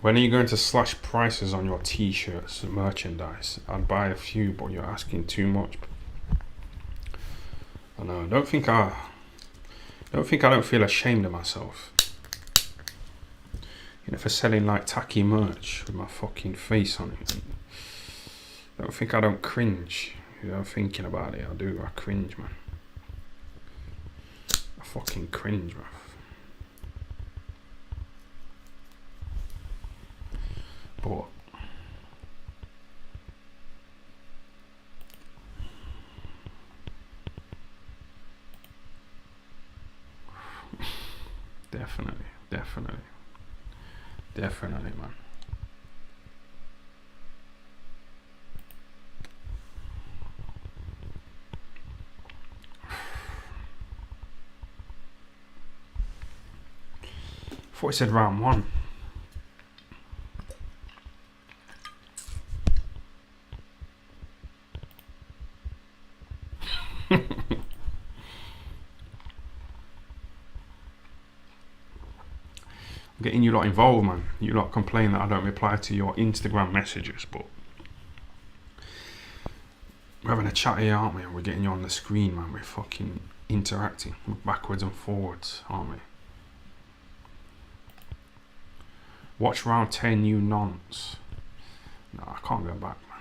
When are you going to slash prices on your t-shirts and merchandise? I'd buy a few, but you're asking too much. I know. I don't think I don't feel ashamed of myself. You know, for selling like tacky merch with my fucking face on it. I don't think I don't cringe. You know, thinking about it, I do. I cringe, man. I fucking cringe, man. But definitely, man. I thought it said round 1. Getting you lot involved, man. You lot complain that I don't reply to your Instagram messages, but we're having a chat here, aren't we? And we're getting you on the screen, man. We're fucking interacting backwards and forwards, aren't we? Watch round 10, you nonce. No, I can't go back, man.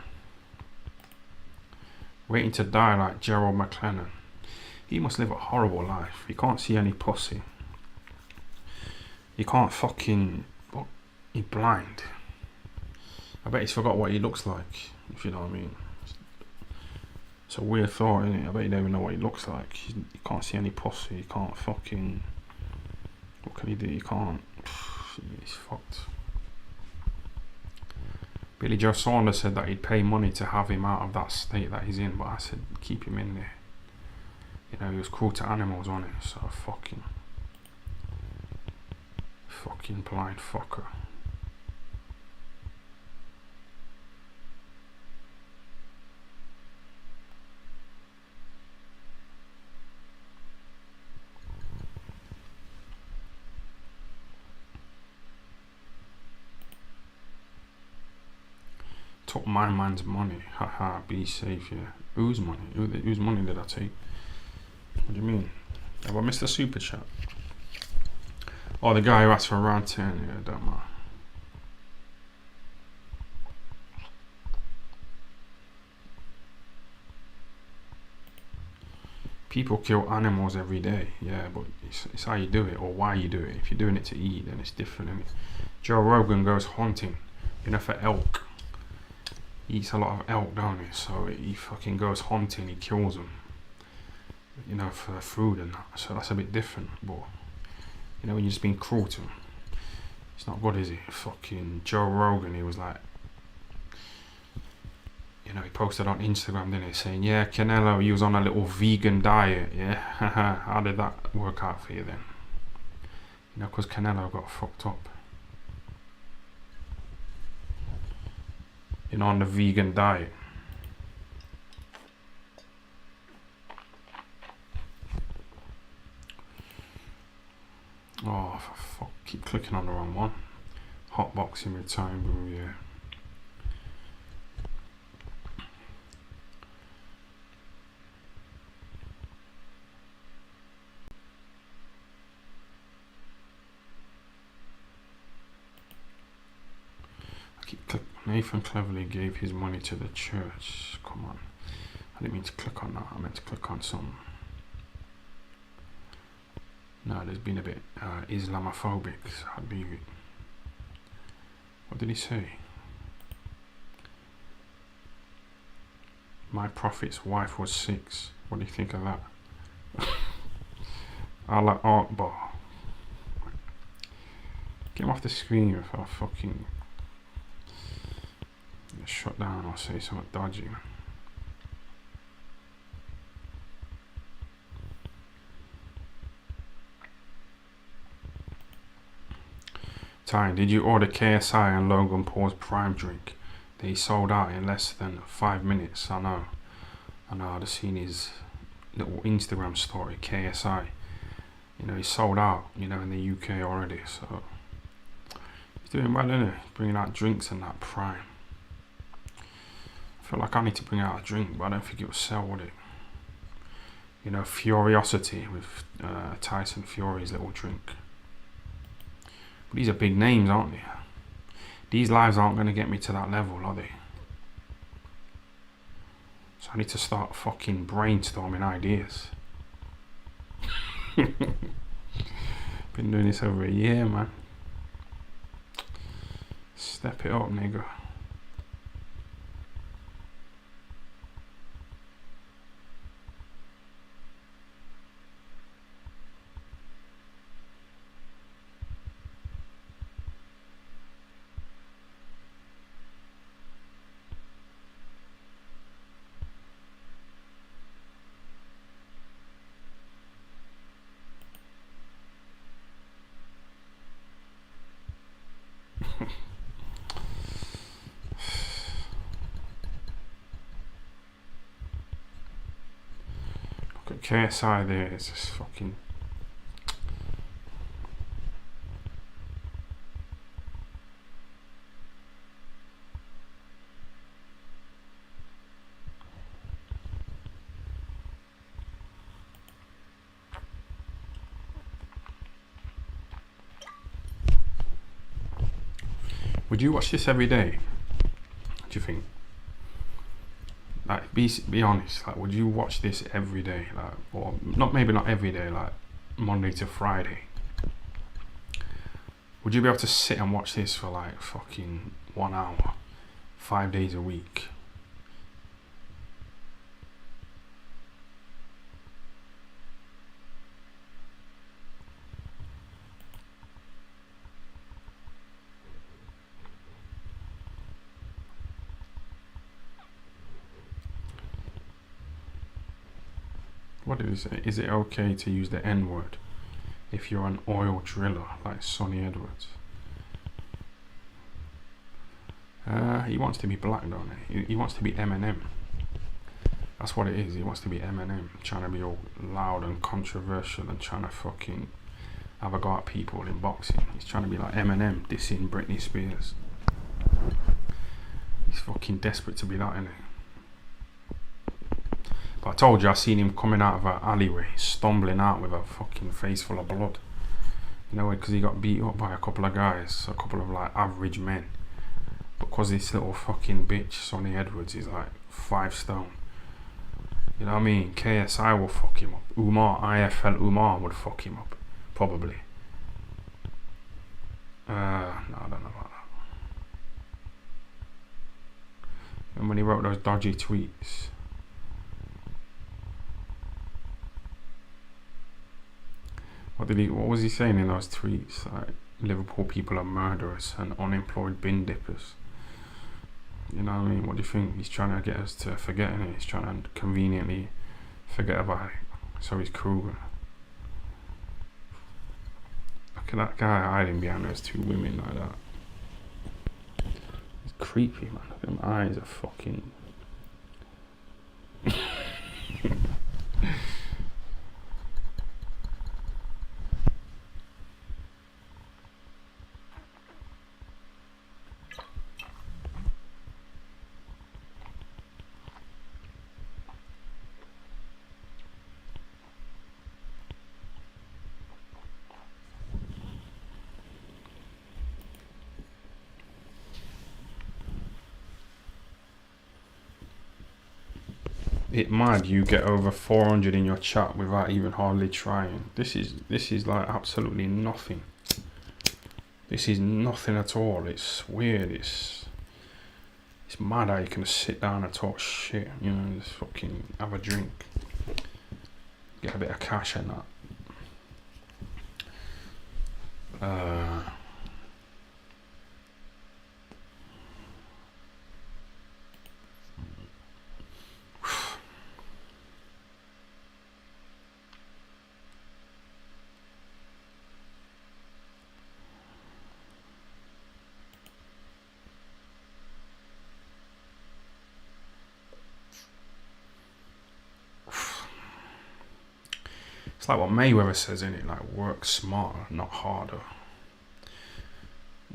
Waiting to die like Gerald McLennan. He must live a horrible life. He can't see any pussy. He can't fucking... What? He's blind. I bet he's forgot what he looks like, if you know what I mean. It's a weird thought, isn't it? I bet you don't even know what he looks like. He can't see any pussy. He can't fucking... What can he do? He can't... He's fucked. Billy Joe Saunders said that he'd pay money to have him out of that state that he's in, but I said keep him in there. You know, he was cruel to animals, wasn't he? So fucking blind fucker. Took my man's money. Haha, be safe, yeah. Took my man's money. Haha, be safe, yeah. Whose money? Whose money did I take? What do you mean? Have I missed a super chat? Oh, the guy who asked for around 10, yeah, don't matter. People kill animals every day, yeah, but it's how you do it or why you do it. If you're doing it to eat, then it's different, isn't it? Joe Rogan goes hunting, you know, for elk. He eats a lot of elk, don't he? So he fucking goes hunting, he kills them, you know, for food and that. So that's a bit different, but, you know, when you're just being cruel to him, it's not good, is it? Fucking Joe Rogan, he was like, you know, he posted on Instagram, didn't he, saying, yeah, Canelo, he was on a little vegan diet, yeah? How did that work out for you then? You know, because Canelo got fucked up. You know, on the vegan diet. Oh, for fuck, keep clicking on the wrong one. Hot boxing with time, bro, yeah. Nathan cleverly gave his money to the church. Come on. I didn't mean to click on that. I meant to click on some. No, there's been a bit Islamophobic. So I'd be. What did he say? My prophet's wife was 6. What do you think of that? Allah Akbar. Get him off the screen if I fucking get shut down or say something dodgy. Ty, did you order KSI and Logan Paul's prime drink? They sold out in less than 5 minutes. I know. I've seen his little Instagram story, KSI. You know, he sold out, you know, in the UK already. So he's doing well, isn't he? Bringing out drinks and that prime. I feel like I need to bring out a drink, but I don't think it will sell, would it? You know, Furiosity with Tyson Fury's little drink. But these are big names, aren't they? These lives aren't going to get me to that level, are they? So I need to start fucking brainstorming ideas. Been doing this over a year, man. Step it up, nigga. Look at KSI there, it's just fucking. Would you watch this every day? Do you think? Like, be honest. Like, would you watch this every day? Like, or maybe not every day. Like, Monday to Friday. Would you be able to sit and watch this for like fucking 1 hour, 5 days a week? What did he say? Is it okay to use the N-word if you're an oil driller like Sonny Edwards? He wants to be black, don't he? He wants to be Eminem. That's what it is. He wants to be Eminem, trying to be all loud and controversial and trying to fucking have a go at people in boxing. He's trying to be like Eminem, dissing Britney Spears. He's fucking desperate to be that, isn't he? But I told you, I seen him coming out of an alleyway, stumbling out with a fucking face full of blood. You know, because he got beat up by a couple of guys, a couple of like average men. Because this little fucking bitch, Sonny Edwards, is like 5 stone. You know what I mean? KSI will fuck him up. IFL Umar would fuck him up. Probably. No, I don't know about that. And when he wrote those dodgy tweets. What was he saying in those tweets? Like, Liverpool people are murderers and unemployed bin dippers. You know what I mean? What do you think? He's trying to get us to forget it. He's trying to conveniently forget about it. So he's cruel. Look at that guy hiding behind those 2 women like that. It's creepy, man. Look at them eyes are fucking... It mad you get over 400 in your chat without even hardly trying. This is like absolutely nothing. This is nothing at all. It's weird. It's mad how you can sit down and talk shit. You know, just fucking have a drink, get a bit of cash and that. It's like what Mayweather says, innit? Like, work smarter, not harder.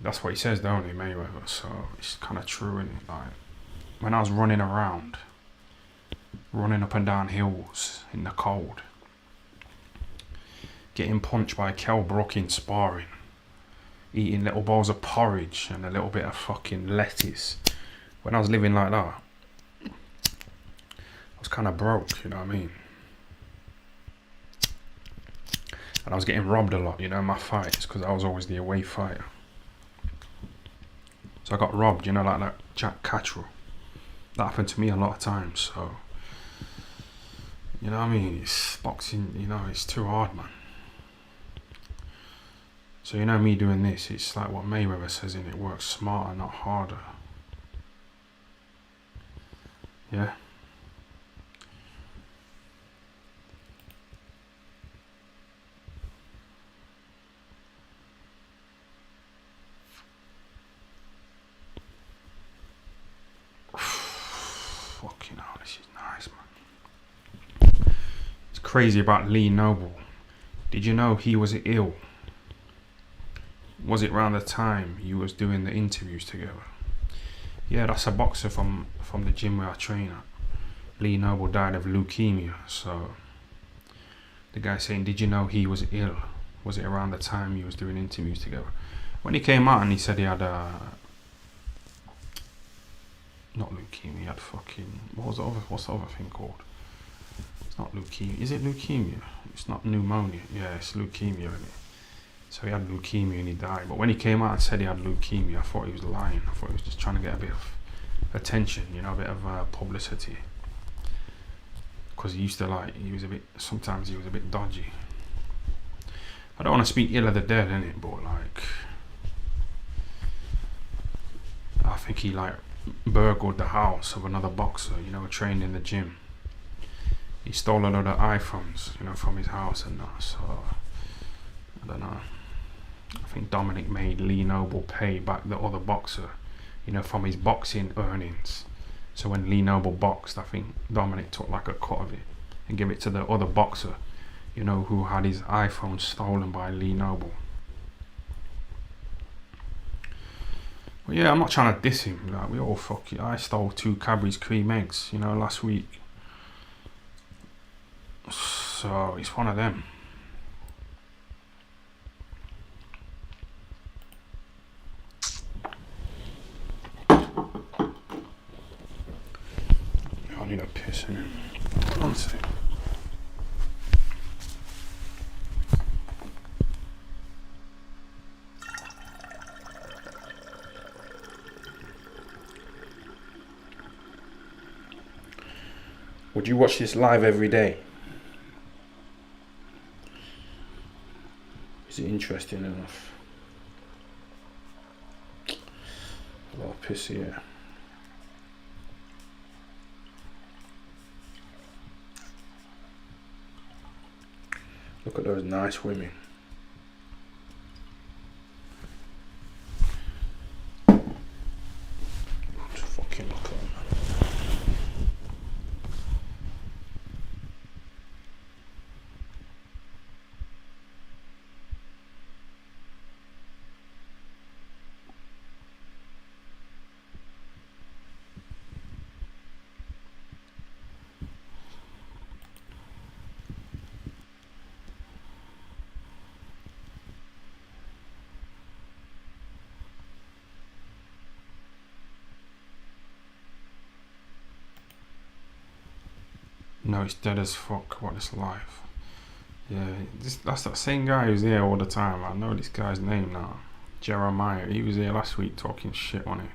That's what he says, don't he, Mayweather? So it's kind of true, innit? Like, when I was running around, running up and down hills in the cold, getting punched by Kell Brook in sparring, eating little bowls of porridge and a little bit of fucking lettuce. When I was living like that, I was kind of broke, you know what I mean? And I was getting robbed a lot, you know, in my fights, because I was always the away fighter. So I got robbed, you know, like that Jack Cattrall. That happened to me a lot of times, so... You know what I mean? It's boxing, you know, it's too hard, man. So, you know, me doing this, it's like what Mayweather says, in it works smarter, not harder. Yeah? Fucking hell, this is nice, man. It's crazy about Lee Noble. Did you know he was ill? Was it around the time you was doing the interviews together? Yeah, that's a boxer from the gym where I train at. Lee Noble died of leukemia, so the guy saying, did you know he was ill? Was it around the time you was doing interviews together? When he came out and he said he had not leukemia, he had fucking, what's the other thing called? It's not leukemia. Is it leukemia? It's not pneumonia. Yeah, it's leukemia, isn't it? So he had leukemia and he died. But when he came out and said he had leukemia, I thought he was lying. I thought he was just trying to get a bit of attention, you know, a bit of publicity. Because he used to sometimes he was a bit dodgy. I don't want to speak ill of the dead, innit, but like, I think he like burgled the house of another boxer, you know, trained in the gym. he stole a lot of iPhones, you know, from his house and that. So I don't know. I think Dominic made Lee Noble pay back the other boxer, you know, from his boxing earnings. So when Lee Noble boxed, I think Dominic took like a cut of it and gave it to the other boxer, you know, who had his iPhone stolen by Lee Noble. But yeah, I'm not trying to diss him. Like, we all fuck it. I stole 2 Cadbury's cream eggs, you know, last week. So it's one of them. I need a piss in it. One sec. Would you watch this live every day? Is it interesting enough? A lot of piss here. Look at those nice women. Just fucking look at them. No, it's dead as fuck. What is life? Yeah, that's that same guy who's here all the time. I know this guy's name now. Jeremiah. He was here last week talking shit on it.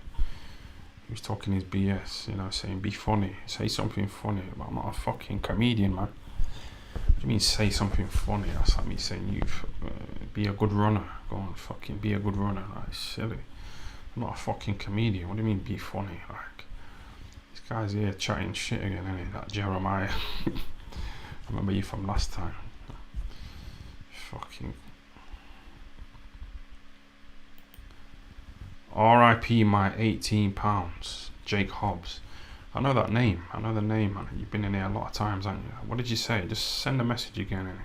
He was talking his BS, you know, saying be funny. Say something funny. But I'm not a fucking comedian, man. What do you mean say something funny? That's like me saying you be a good runner. Go on, fucking be a good runner. Like, silly. I'm not a fucking comedian. What do you mean be funny? Like, this guy's here chatting shit again, isn't he? That Jeremiah. I remember you from last time. Fucking. R.I.P. my 18 pounds. Jake Hobbs. I know that name. I know the name, man. You've been in here a lot of times, haven't you? What did you say? Just send a message again, innit?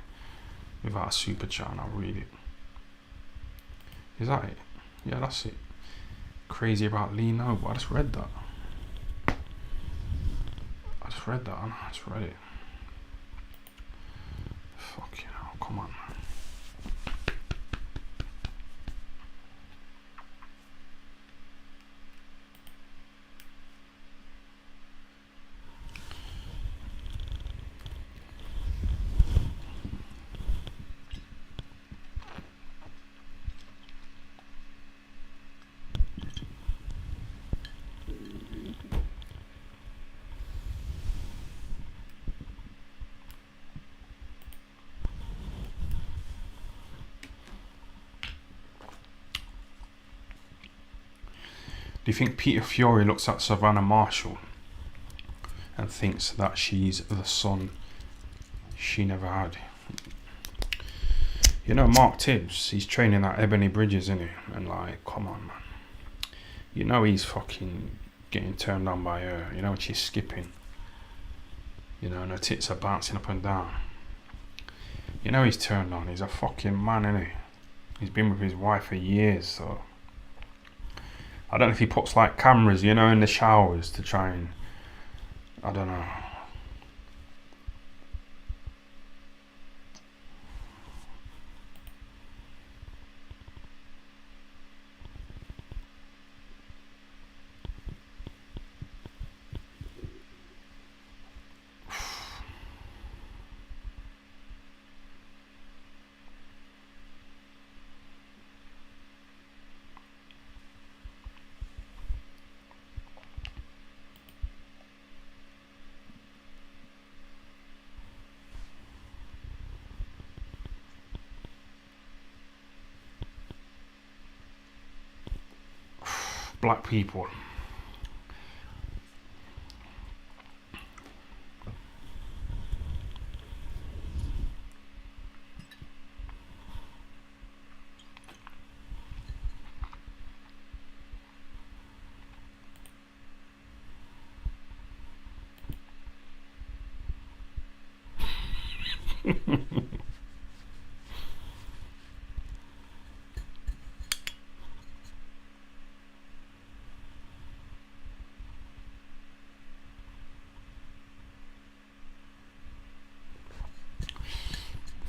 Without a super chat and I'll read it. Is that it? Yeah, that's it. Crazy about Lee Noble. I just read that. I just read it. Fucking hell, come on, man. Do you think Peter Fury looks at Savannah Marshall and thinks that she's the son she never had? You know, Mark Tibbs, he's training at Ebony Bridges, isn't he? And like, come on, man. You know he's fucking getting turned on by her. You know when she's skipping. You know, and her tits are bouncing up and down. You know he's turned on. He's a fucking man, isn't he? He's been with his wife for years, so... I don't know if he puts like cameras, you know, in the showers to try and... I don't know. Black people.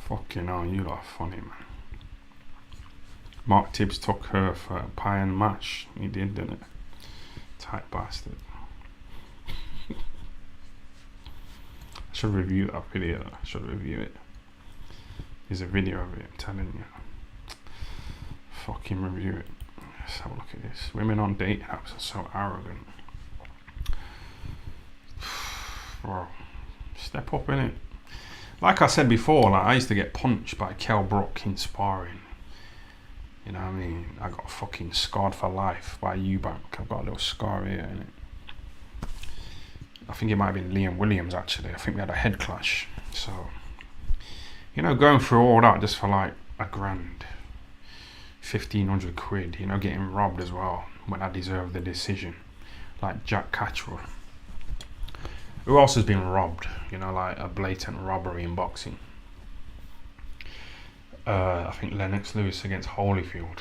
Fucking hell, you lot are funny, man. Mark Tibbs took her for a pie and mash. He did, didn't it? Tight bastard. I should review that video. I should review it. There's a video of it, I'm telling you. Fucking review it. Let's have a look at this. Women on dating apps are so arrogant. Bro, step up, innit? Like I said before, like I used to get punched by Kell Brook in sparring. You know what I mean? I got fucking scarred for life by Eubank. I've got a little scar here, innit? I think it might have been Liam Williams, actually. I think we had a head clash. So, you know, going through all that just for like £1,000, 1,500 quid, you know, getting robbed as well when I deserved the decision. Like Jack Catchwell. Who else has been robbed? You know, like a blatant robbery in boxing. I think Lennox Lewis against Holyfield.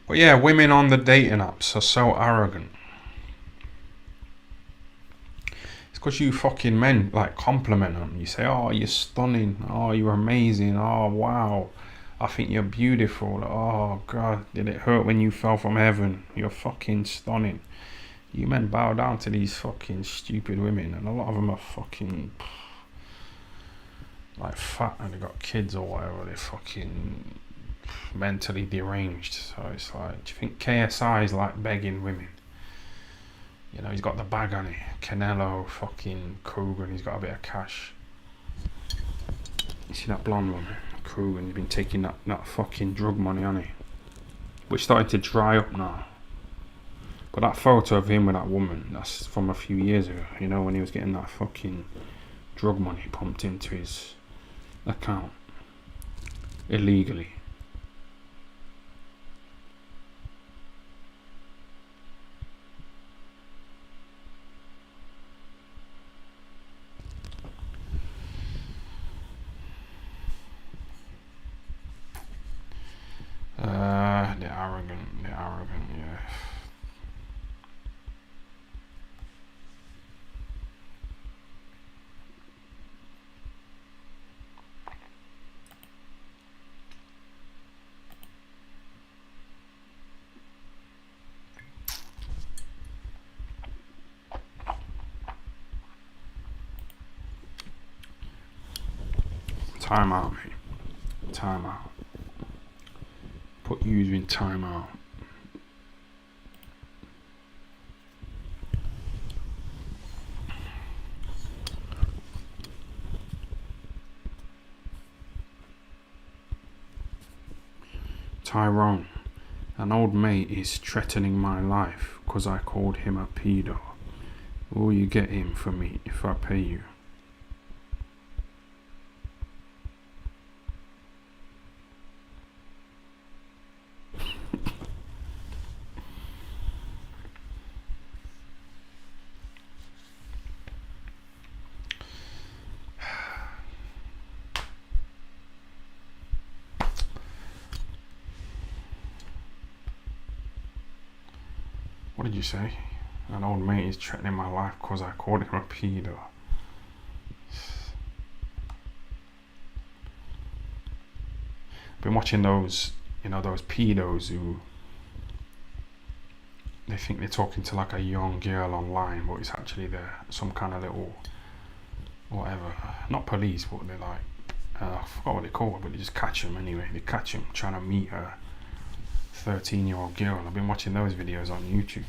But yeah, women on the dating apps are so arrogant. It's because you fucking men like compliment them. You say, oh, you're stunning. Oh, you're amazing. Oh, wow. I think you're beautiful. Oh, God, did it hurt when you fell from heaven? You're fucking stunning. You men bow down to these fucking stupid women, and a lot of them are fucking like fat and they got kids or whatever. They're fucking mentally deranged. So it's like, do you think KSI is like begging women? You know, he's got the bag on it. Canelo, fucking Kogan, he's got a bit of cash. You see that blonde one? Kogan, he's been taking that fucking drug money on it, which started to dry up now. But that photo of him with that woman, that's from a few years ago, you know, when he was getting that fucking drug money pumped into his account illegally. They're arrogant, yeah. Time out, mate. Time out. Put you in time out. Tyrone, an old mate is threatening my life because I called him a pedo. Will you get him for me if I pay you? What did you say? An old mate is threatening my life because I called him a pedo. Been watching those, you know, those pedos who they think they're talking to like a young girl online, but it's actually some kind of little whatever, not police, but they're like, I forgot what they call it, but they just catch them anyway. They catch them trying to meet a 13-year-old girl. I've been watching those videos on YouTube,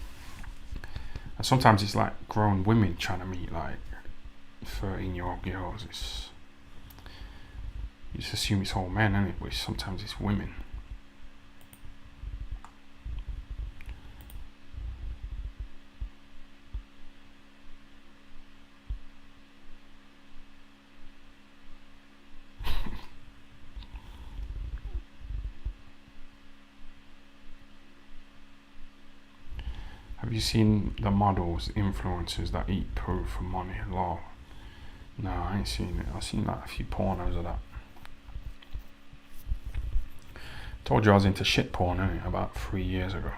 and sometimes it's like grown women trying to meet like 13-year-old girls. You just assume it's all men, innit? But sometimes it's women. Have you seen the models, influencers that eat poo for money? Lol. No, I ain't seen it. I've seen like a few pornos of that. Told you I was into shit porn, innit? About 3 years ago.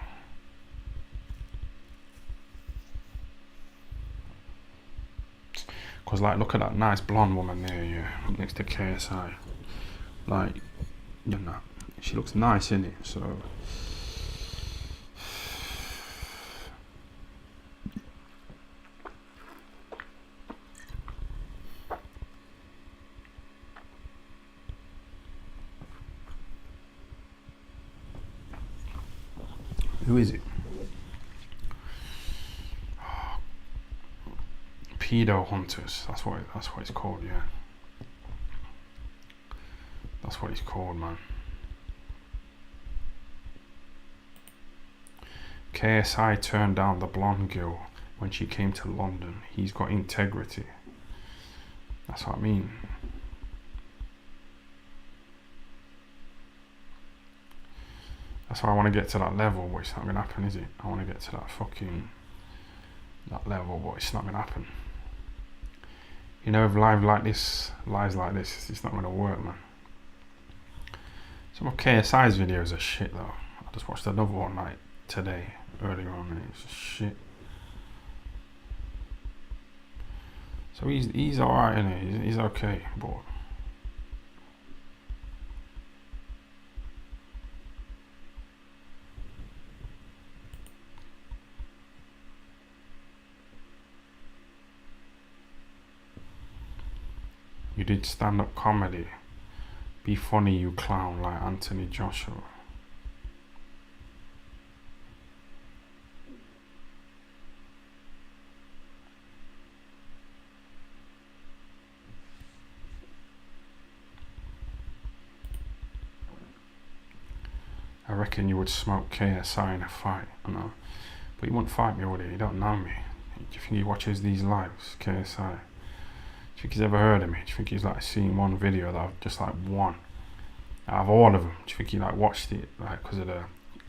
Cause like, look at that nice blonde woman there, yeah, next to KSI. Like, you know, she looks nice, innit? So. Who is it? Pedo hunters. That's what it's called. Yeah. That's what it's called, man. KSI turned down the blonde girl when she came to London. He's got integrity. That's what I mean. That's why I want to get to that level, but it's not gonna happen, is it? I want to get to that level, but it's not gonna happen. You know, with lives like this, it's not gonna work, man. Some of KSI's videos are shit though. I just watched another one like today, earlier on, and it's shit. So he's alright, innit? He's okay, but you did stand-up comedy. Be funny, you clown, like Anthony Joshua. I reckon you would smoke KSI in a fight, I know. But you wouldn't fight me, would you? You don't know me. Do you think he watches these lives, KSI? Do you think he's ever heard of me? Do you think he's like seen one video that I've just like won out of all of them? Do you think he like watched it like because of the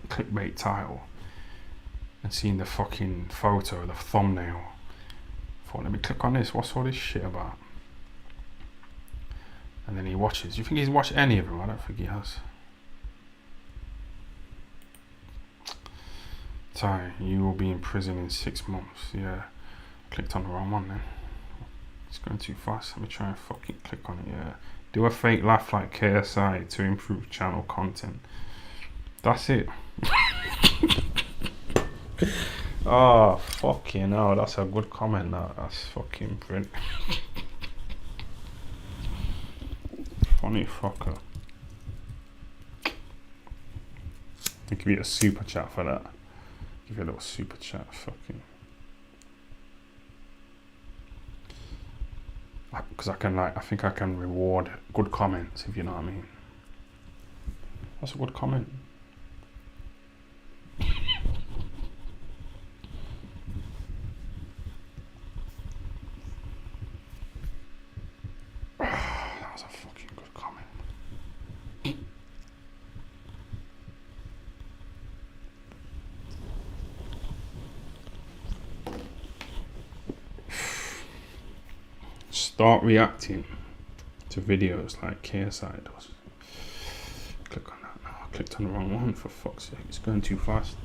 clickbait title and seen the fucking photo, the thumbnail? Thought, let me click on this. What's all this shit about? And then he watches. Do you think he's watched any of them? I don't think he has. Ty, you will be in prison in 6 months. Yeah, clicked on the wrong one then. It's going too fast. Let me try and fucking click on it. Yeah. Do a fake laugh like KSI to improve channel content. That's it. Oh, fucking hell. That's a good comment, that. That's fucking brilliant. Funny fucker. I'll give you a super chat for that. Give you a little super chat. Fucking. Because I can like, I think I can reward good comments, if you know what I mean. That's a good comment. That was a fucking good comment. Start reacting to videos like KSI does. Click on that. No, I clicked on the wrong one, for fuck's sake. It's going too fast.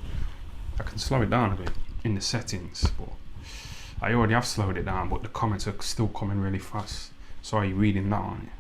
I can slow it down a bit in the settings, but I already have slowed it down, but the comments are still coming really fast. Sorry, reading that on it.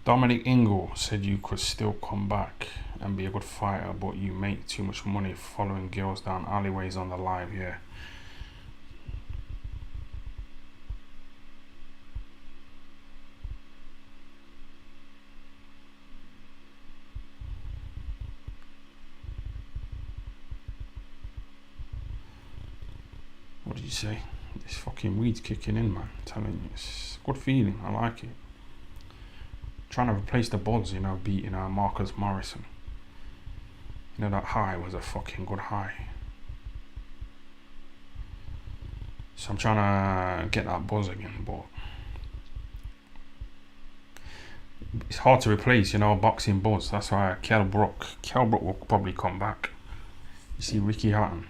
Dominic Ingle said you could still come back and be a good fighter, but you make too much money following girls down alleyways on the live. Yeah. What did you say? This fucking weed's kicking in, man. I'm telling you, it's a good feeling. I like it. Trying to replace the buzz, you know, beating Marcus Morrison. You know, that high was a fucking good high. So I'm trying to get that buzz again, but it's hard to replace, you know, boxing buzz. That's why Kell Brook will probably come back. You see Ricky Hatton.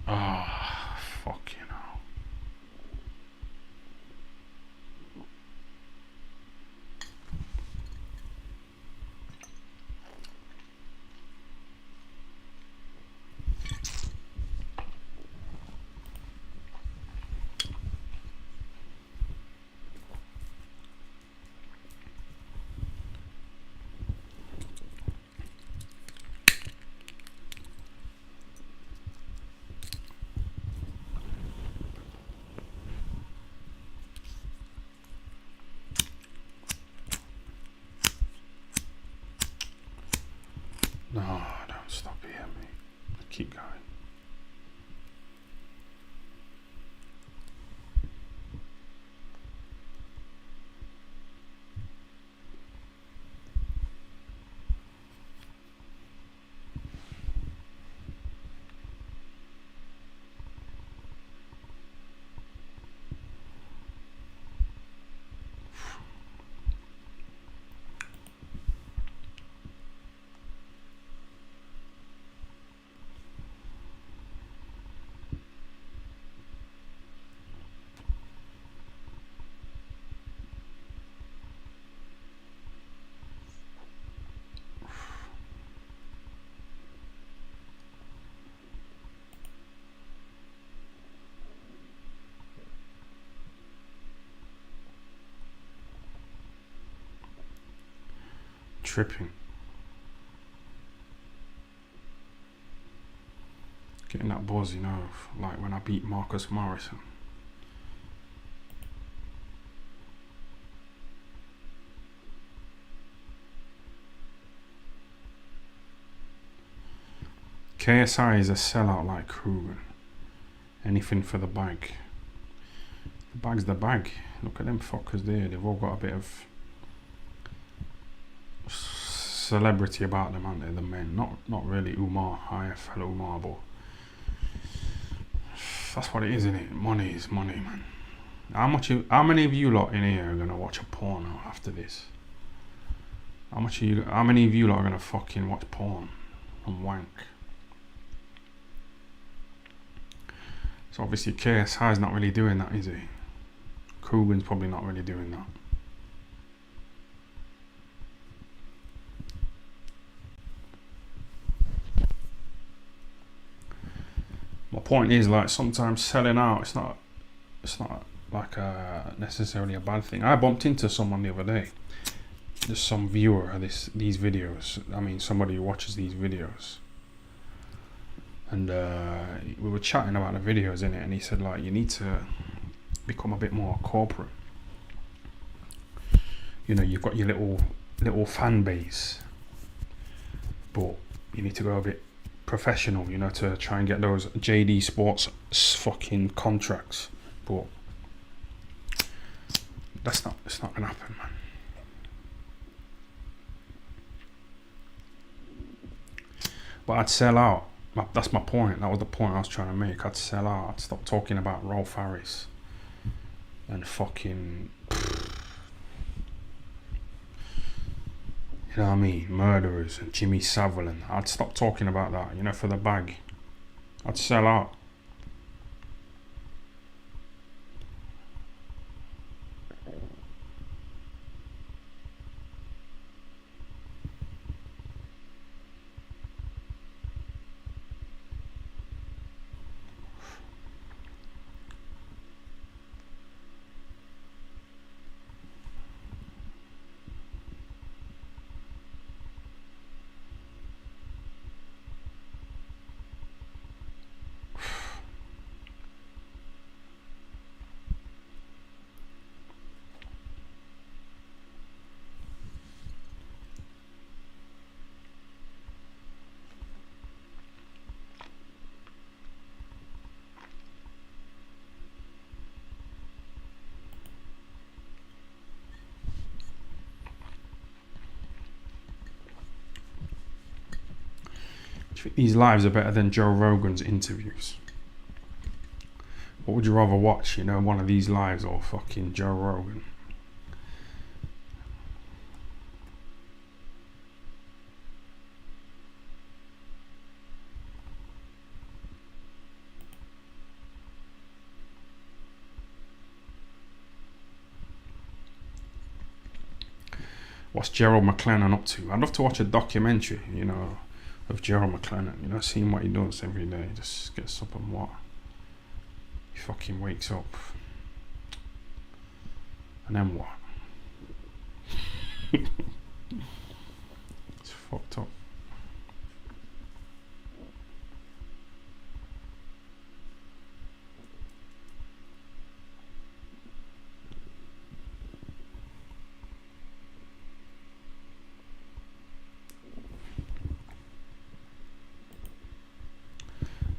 Ah, fuck, you know. No, don't stop here, mate. Keep going. Tripping. Getting that buzz, you know, like when I beat Marcus Morrison. KSI is a sellout like Kruger. Anything for the bag. The bag's the bag. Look at them fuckers there. They've all got a bit of celebrity about them, aren't they? The men. Not really Umar, IFL Umar, but that's what it is, isn't it? Money is money, man. How many of you lot in here are gonna watch a porno after this? How many of you lot are gonna fucking watch porn and wank? So obviously KSI is not really doing that, is he? Coogan's probably not really doing that. My point is, like, sometimes selling out, it's not like necessarily a bad thing. I bumped into someone the other day. There's some viewer of these videos. I mean, somebody who watches these videos. And we were chatting about the videos in it, and he said, like, you need to become a bit more corporate. You know, you've got your little fan base, but you need to go a bit professional, you know, to try and get those JD Sports fucking contracts. But it's not gonna happen, man. But I'd sell out. That's my point. That was the point I was trying to make. I'd sell out. I'd stop talking about Rolf Harris and fucking, you know what I mean, murderers and Jimmy Savile. And I'd stop talking about that, you know, for the bag. I'd sell out. I think these lives are better than Joe Rogan's interviews. What would you rather watch, you know, one of these lives or fucking Joe Rogan? What's Gerald McLennan up to? I'd love to watch a documentary, you know, of Gerald McLennan, you know, seeing what he does every day. Just gets up and what? He fucking wakes up. And then what? It's fucked up.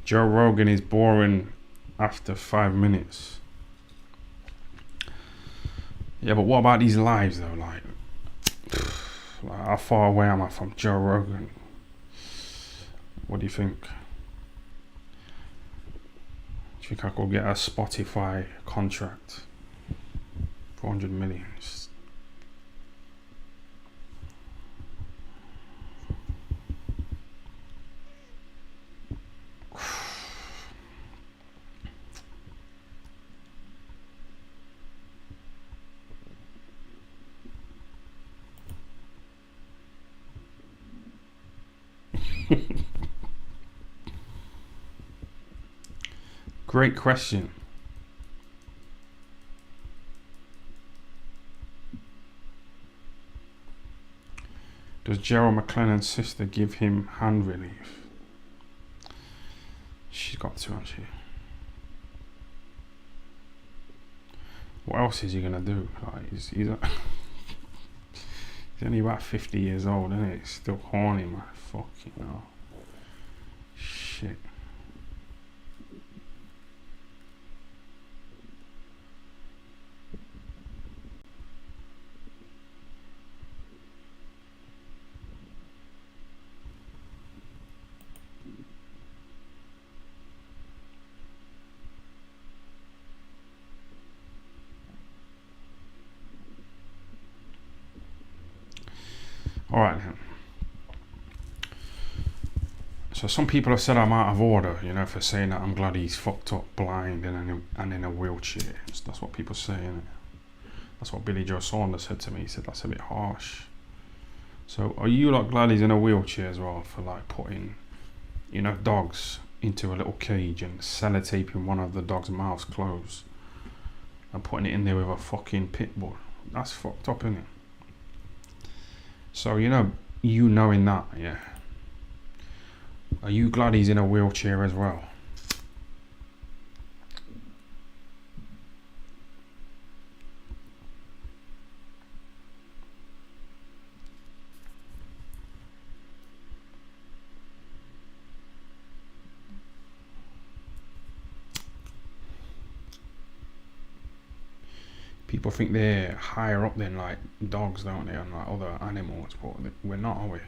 Joe Rogan is boring after 5 minutes. Yeah, but what about these lives though? Like how far away am I from Joe Rogan? What do you think? Do you think I could get a Spotify contract? 400 million. Great question. Does Gerald McLennan's sister give him hand relief? She's got to, actually. What else is he gonna do? Like, he's only about 50 years old, isn't he? He's still horny, man. Fucking hell. Shit. Alright then. So some people have said I'm out of order, you know, for saying that I'm glad he's fucked up, blind, and in a wheelchair. That's what people say, innit? That's what Billy Joe Saunders said to me. He said that's a bit harsh. So are you like glad he's in a wheelchair as well, for like putting, you know, dogs into a little cage and sellotaping one of the dog's mouths closed and putting it in there with a fucking pit bull? That's fucked up, isn't it? So, you know, knowing that, yeah. Are you glad he's in a wheelchair as well? People think they're higher up than like dogs, don't they, and like other animals, but we're not, are we?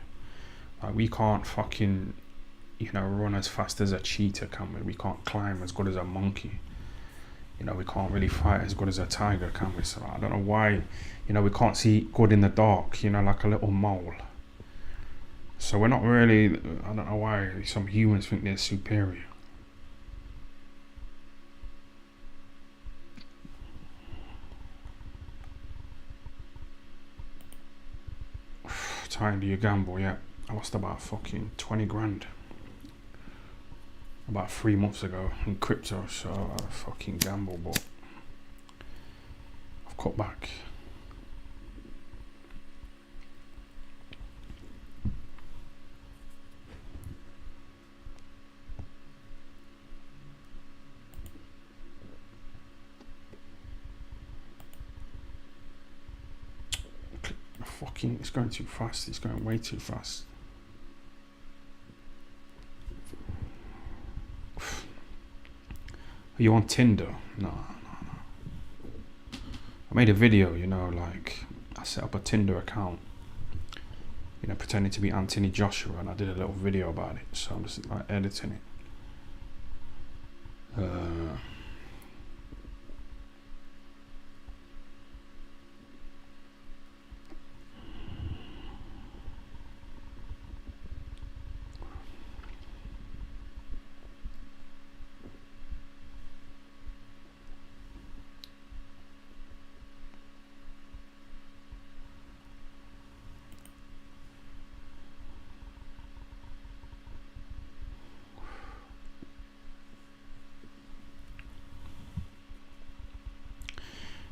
Like, we can't fucking, you know, run as fast as a cheetah, can we? We can't climb as good as a monkey. You know, we can't really fight as good as a tiger, can we? So I don't know why, you know, we can't see good in the dark, you know, like a little mole. So we're not really, I don't know why some humans think they're superior. Time do you gamble? Yeah, I lost about fucking 20 grand about 3 months ago in crypto, so I fucking gamble, but I've cut back. Fucking, it's going too fast. It's going way too fast. Are you on Tinder? No. I made a video, you know, like I set up a Tinder account you know, pretending to be Anthony Joshua, and I did a little video about it, so I'm just like editing it.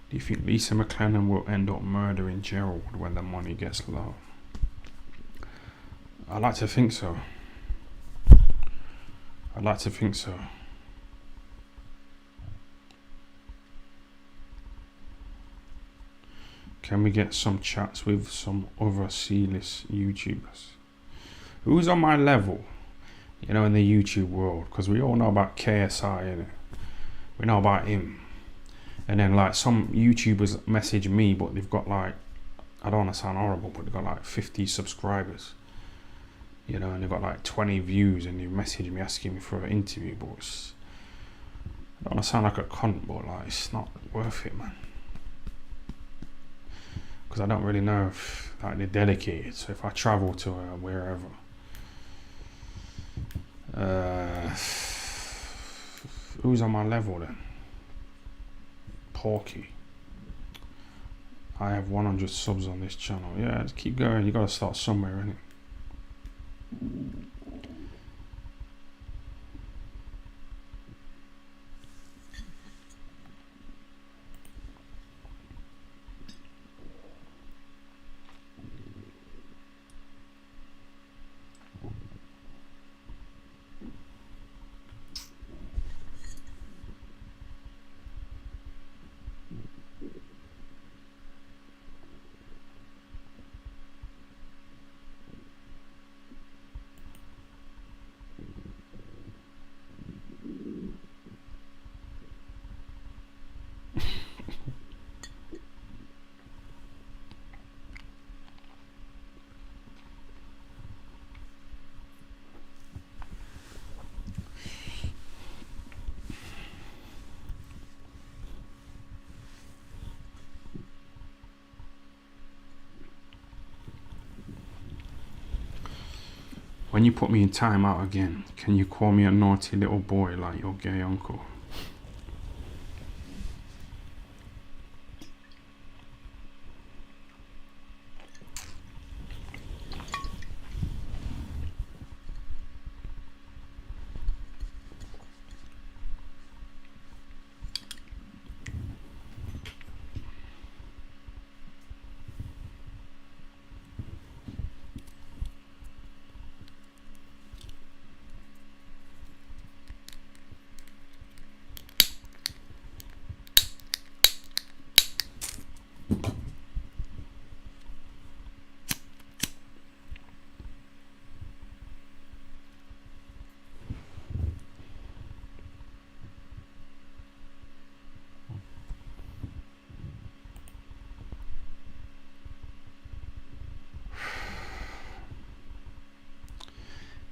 Do you think Lisa McLennan will end up murdering Gerald when the money gets low? I like to think so. I'd like to think so. Can we get some chats with some other C-list YouTubers? Who's on my level, you know, in the YouTube world? Because we all know about KSI, innit? We know about him. And then like some YouTubers message me, but they've got like, I don't want to sound horrible, but they've got like 50 subscribers, you know, and they've got like 20 views, and they message me asking me for an interview, but it's, I don't want to sound like a cunt, but like it's not worth it, man. Because I don't really know if like they're dedicated. So if I travel to wherever, who's on my level then? Porky. I have 100 subs on this channel. Yeah, just keep going. You gotta start somewhere, innit? When you put me in timeout again, can you call me a naughty little boy like your gay uncle?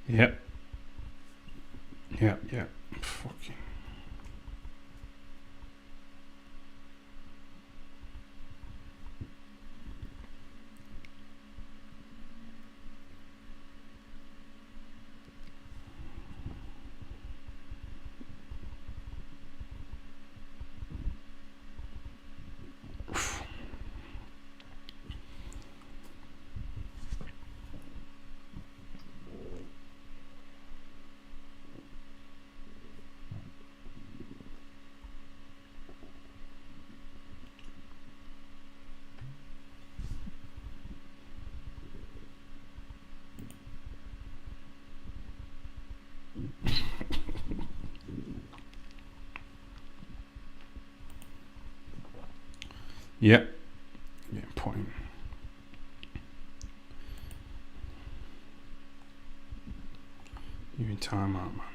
Yep. Yep. Fucking. Yep. Yeah, point. You in time out, man.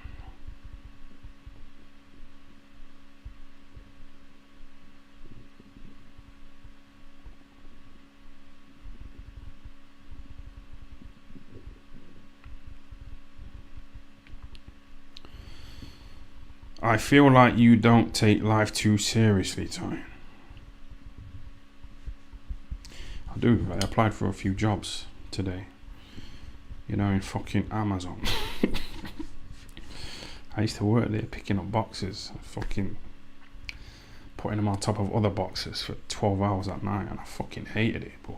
I feel like you don't take life too seriously, Ty. I do. I applied for a few jobs today. You know, in fucking Amazon. I used to work there picking up boxes, fucking putting them on top of other boxes for 12 hours at night, and I fucking hated it. But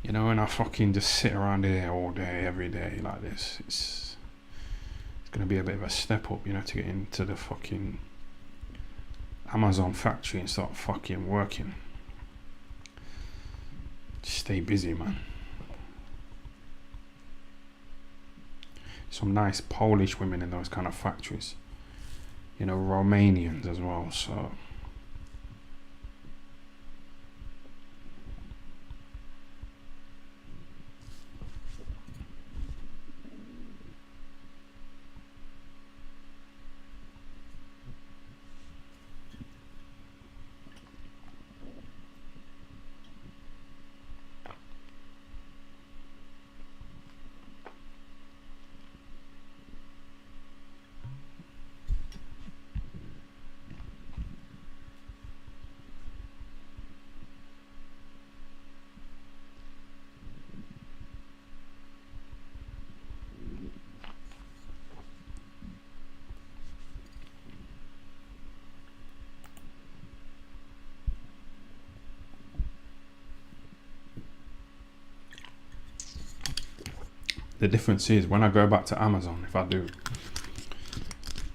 you know, and I fucking just sit around here all day, every day like this. It's gonna be a bit of a step up, you know, to get into the fucking Amazon factory and start fucking working. Just stay busy, man. Some nice Polish women in those kind of factories, you know, Romanians as well. So the difference is when I go back to Amazon, if I do,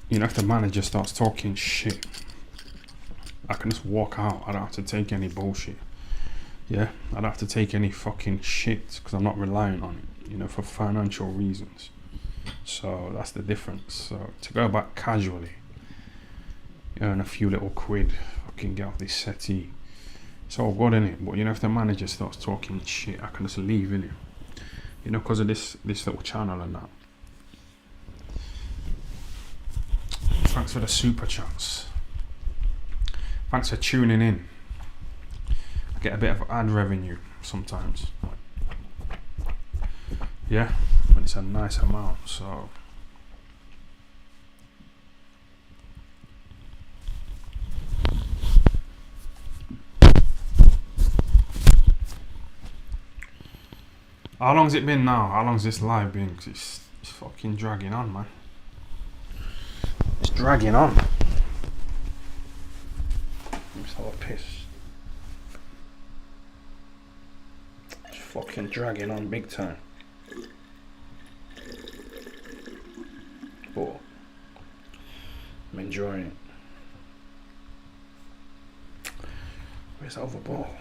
you know, if the manager starts talking shit, I can just walk out. I don't have to take any bullshit. Yeah, I don't have to take any fucking shit because I'm not relying on it, you know, for financial reasons. So that's the difference. So to go back casually, earn a few little quid, fucking get off this settee, it's all good, innit? But you know, if the manager starts talking shit, I can just leave, innit? You know, because of this little channel and that. Thanks for the super chats. Thanks for tuning in. I get a bit of ad revenue sometimes. Yeah, but it's a nice amount, so. How long's it been now? How long's this live been? 'Cause it's fucking dragging on, man. It's dragging on. I'm just have a piss. It's fucking dragging on big time. But I'm enjoying it. Where's the other ball?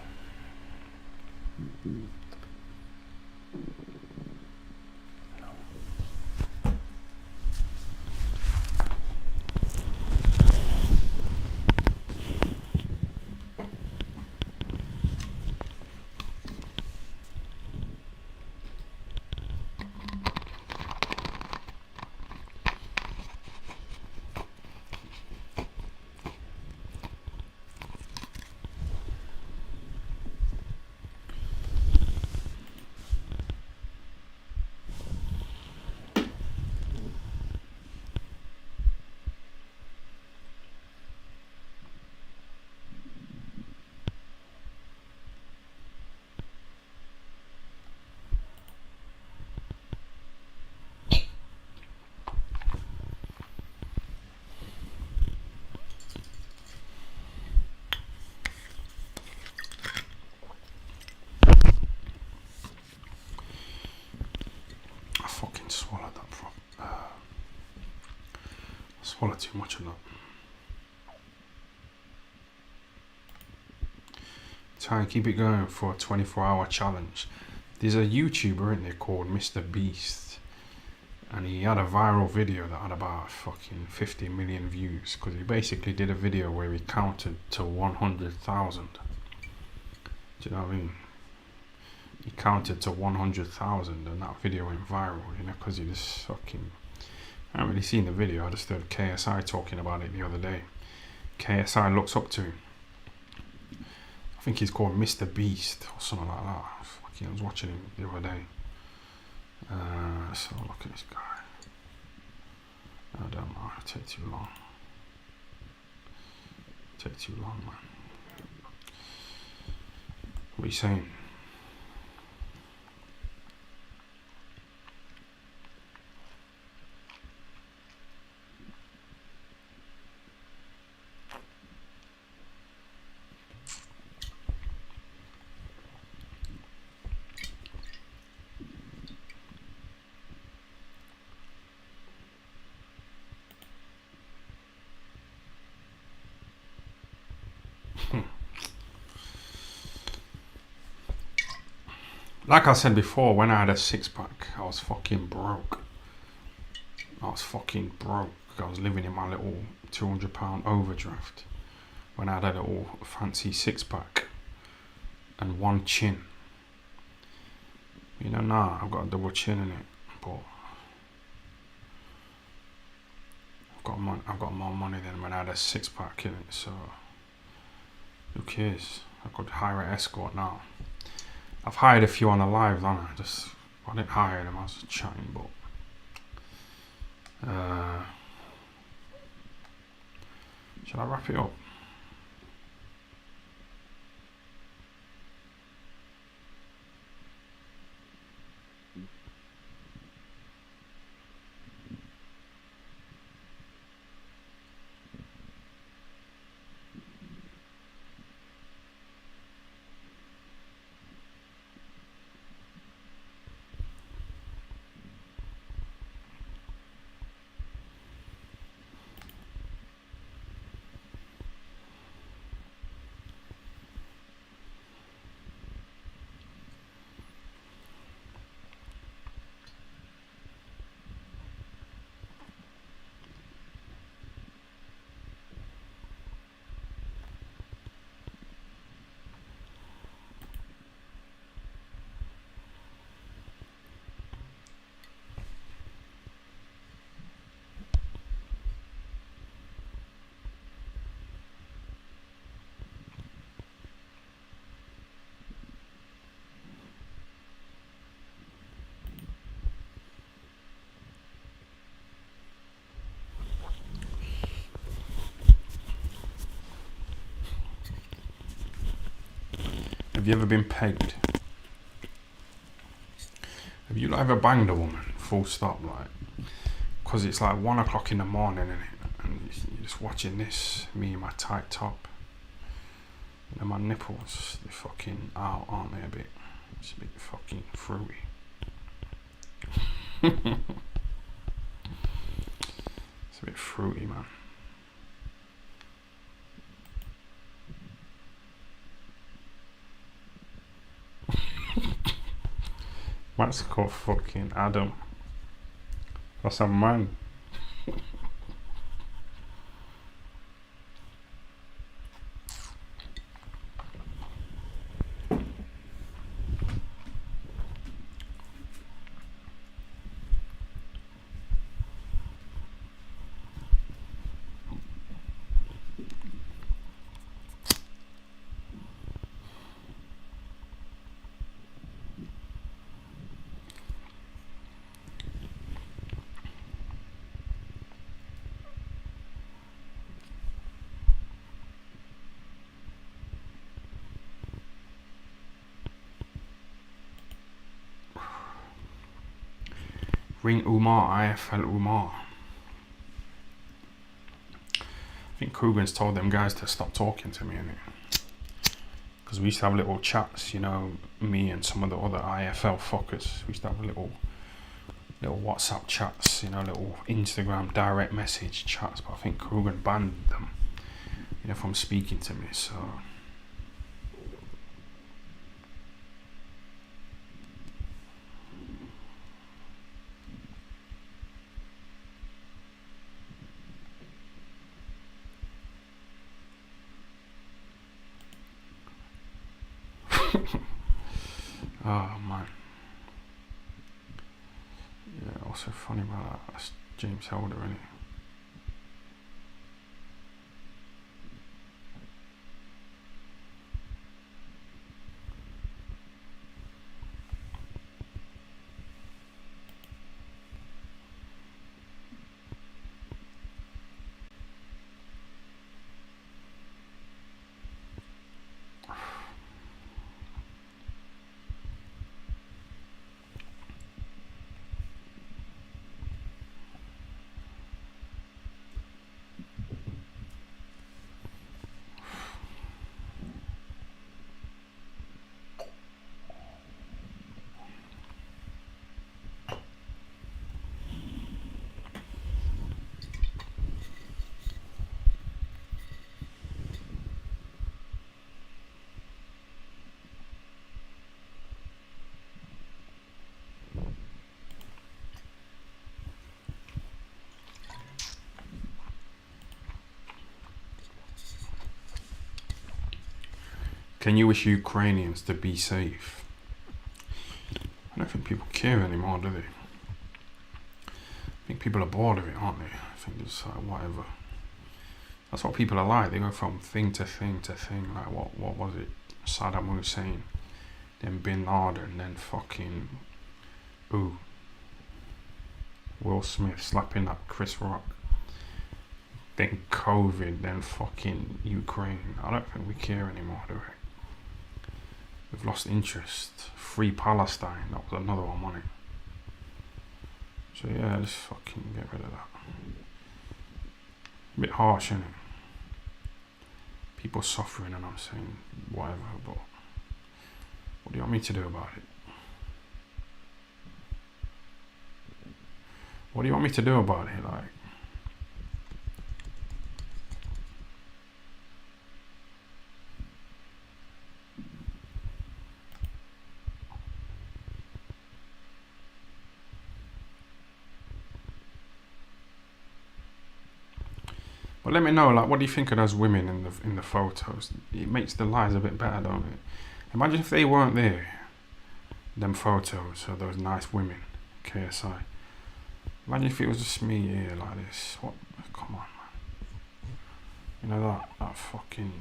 Swallow too much of that. Try and keep it going for a 24-hour challenge. There's a YouTuber in there called Mr. Beast, and he had a viral video that had about fucking 50 million views because he basically did a video where he counted to 100,000. Do you know what I mean? He counted to 100,000 and that video went viral, you know, because he just fucking... I haven't really seen the video, I just heard KSI talking about it the other day. KSI looks up to him. I think he's called Mr. Beast or something like that. Fucking, I was watching him the other day. So look at this guy. I don't know, it'll take too long. Take too long, man. What are you saying? Like I said before, when I had a six-pack, I was fucking broke. I was fucking broke. I was living in my little £200 overdraft when I had a little fancy six-pack and one chin. You know, now I've got a double chin in it, but I've got more money than when I had a six-pack in it, so who cares? I could hire an escort now. I've hired a few on the live, haven't I? I didn't hire them, I was chatting, but shall I wrap it up? Have you ever been pegged? Have you ever banged a woman, full stop, like, because it's like 1 o'clock in the morning, and you're just watching this, me in my tight top, and my nipples, they're fucking out, aren't they, a bit? It's a bit fucking fruity. It's a bit fruity, man. That's called fucking Adam. That's a man. Ring Umar, IFL Umar. I think Coogan's told them guys to stop talking to me, innit? Because we used to have little chats, you know, me and some of the other IFL fuckers. We used to have little WhatsApp chats, you know, little Instagram direct message chats. But I think Coogan banned them, you know, from speaking to me, so... Oh man. Yeah, also funny about that. That's James Helder, isn't it? Can you wish Ukrainians to be safe? I don't think people care anymore, do they? I think people are bored of it, aren't they? I think it's like whatever. That's what people are like. They go from thing to thing to thing. Like what was it? Saddam Hussein, then Bin Laden, then fucking Will Smith slapping that Chris Rock. Then COVID, then fucking Ukraine. I don't think we care anymore, do we? We've lost interest. Free Palestine, that was another one, wasn't it? So yeah, just fucking get rid of that. A bit harsh, isn't it? People suffering and I'm saying whatever, but what do you want me to do about it? What do you want me to do about it? Like, but let me know, like, what do you think of those women in the photos? It makes the lives a bit better, don't it? Imagine if they weren't there, them photos of those nice women, KSI. Imagine if it was just me here like this. What? Come on, man. You know that fucking.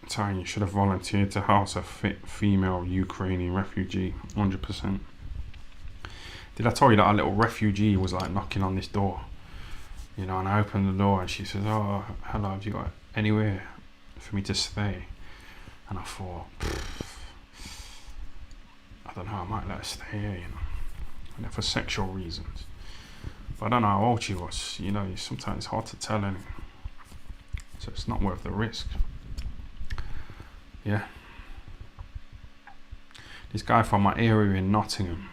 Time you should have volunteered to house a fit female Ukrainian refugee, 100%. Did I tell you that a little refugee was like knocking on this door? You know, and I opened the door and she says, "Oh, hello, have you got anywhere for me to stay?" And I thought, I don't know, I might let her stay here, you know, and for sexual reasons. But I don't know how old she was, you know, sometimes it's hard to tell anything. So it's not worth the risk. Yeah. This guy from my area in Nottingham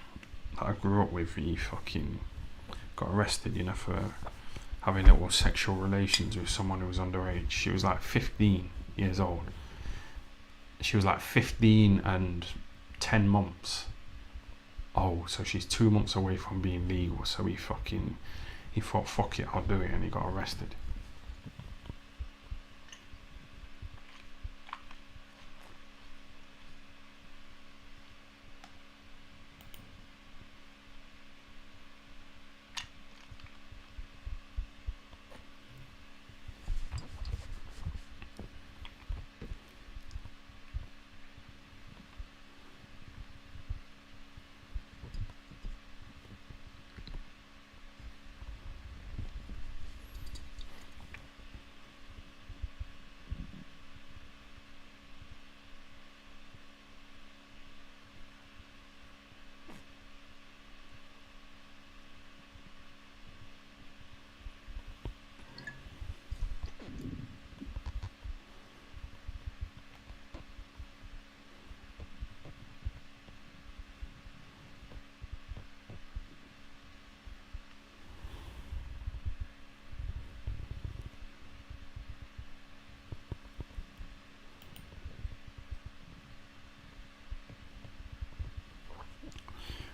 that I grew up with, he fucking got arrested, you know, for having little sexual relations with someone who was underage. She was like 15 years old. She was like 15 and 10 months. Oh, so she's 2 months away from being legal. So he thought, fuck it, I'll do it, and he got arrested.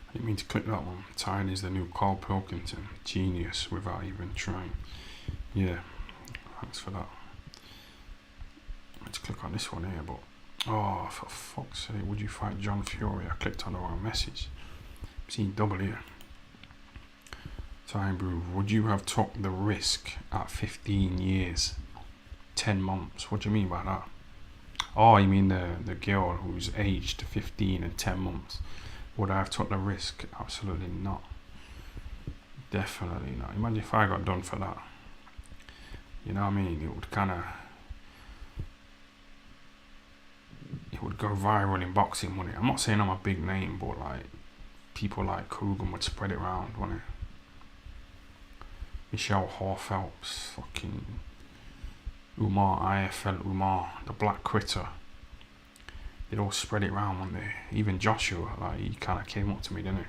I didn't mean to click that one. Tyne is the new Carl Pilkington. Genius without even trying. Yeah, thanks for that. I meant to click on this one here, but oh, for fuck's sake, would you fight John Fury? I clicked on the wrong message. I'm seeing double here. Time Brew, would you have took the risk at 15 years, 10 months? What do you mean by that? Oh, you mean the girl who's aged 15 and 10 months? Would I have took the risk? Absolutely not. Definitely not. Imagine if I got done for that. You know what I mean? It would go viral in boxing, wouldn't it? I'm not saying I'm a big name, but like people like Coogan would spread it around, wouldn't it? Michelle Hall Phelps, fucking Umar, IFL Umar, the Black Critter. They'd all spread it around one day. Even Joshua, like, he kind of came up to me, didn't he?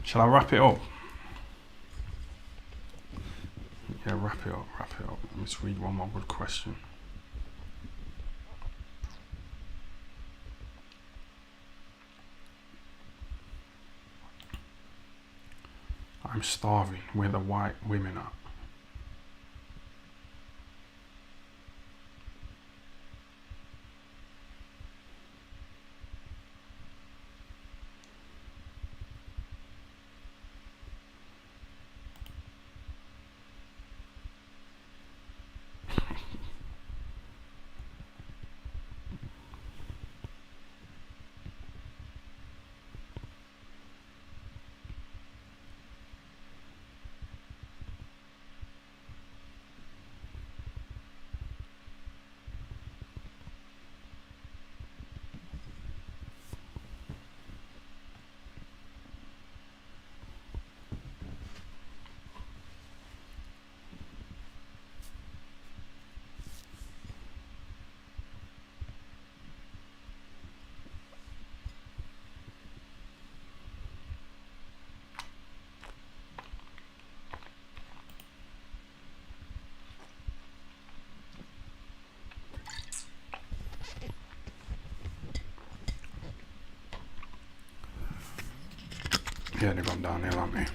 Shall I wrap it up? Yeah, wrap it up. Let's read one more good question. I'm starving. Where the white women at? Yeah, they've gone downhill, haven't they?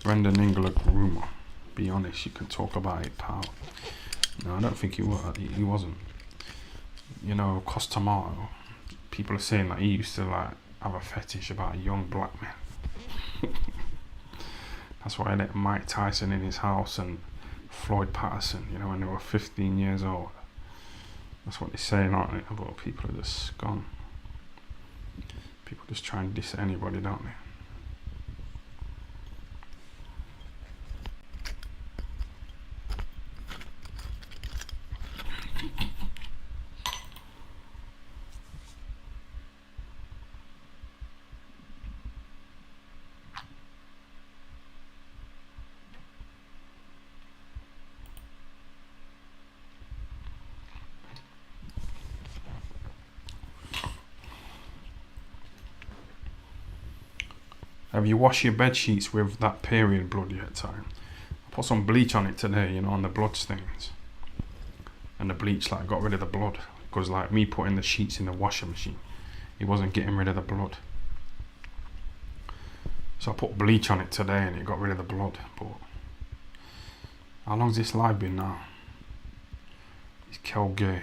Brendan Engler rumour. Be honest, you can talk about it, pal. No, I don't think he was. He wasn't. You know, Costamato. People are saying that he used to like have a fetish about young black men. That's why I let Mike Tyson in his house and Floyd Patterson, you know, when they were 15 years old. That's what they're saying, aren't they? But people are just gone. People just try and diss anybody, don't they? Have you washed your bed sheets with that period blood yet, time? I put some bleach on it today, you know, on the blood stains. And the bleach like got rid of the blood. Because like me putting the sheets in the washing machine, it wasn't getting rid of the blood. So I put bleach on it today and it got rid of the blood. But how long's this live been now? It's Kel Gay.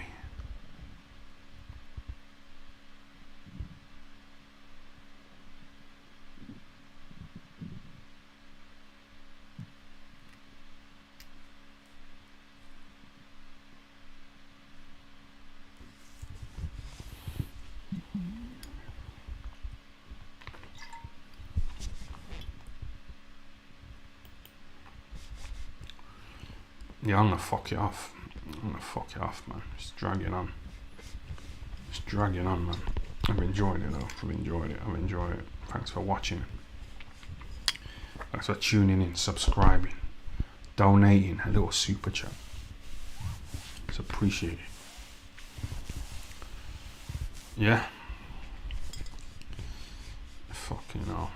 Yeah, I'm gonna fuck it off. Man. Just drag it on. Man. I've enjoyed it though. I've enjoyed it. Thanks for watching. Thanks for tuning in, subscribing, donating a little super chat. It's appreciated. Yeah. Fucking hell.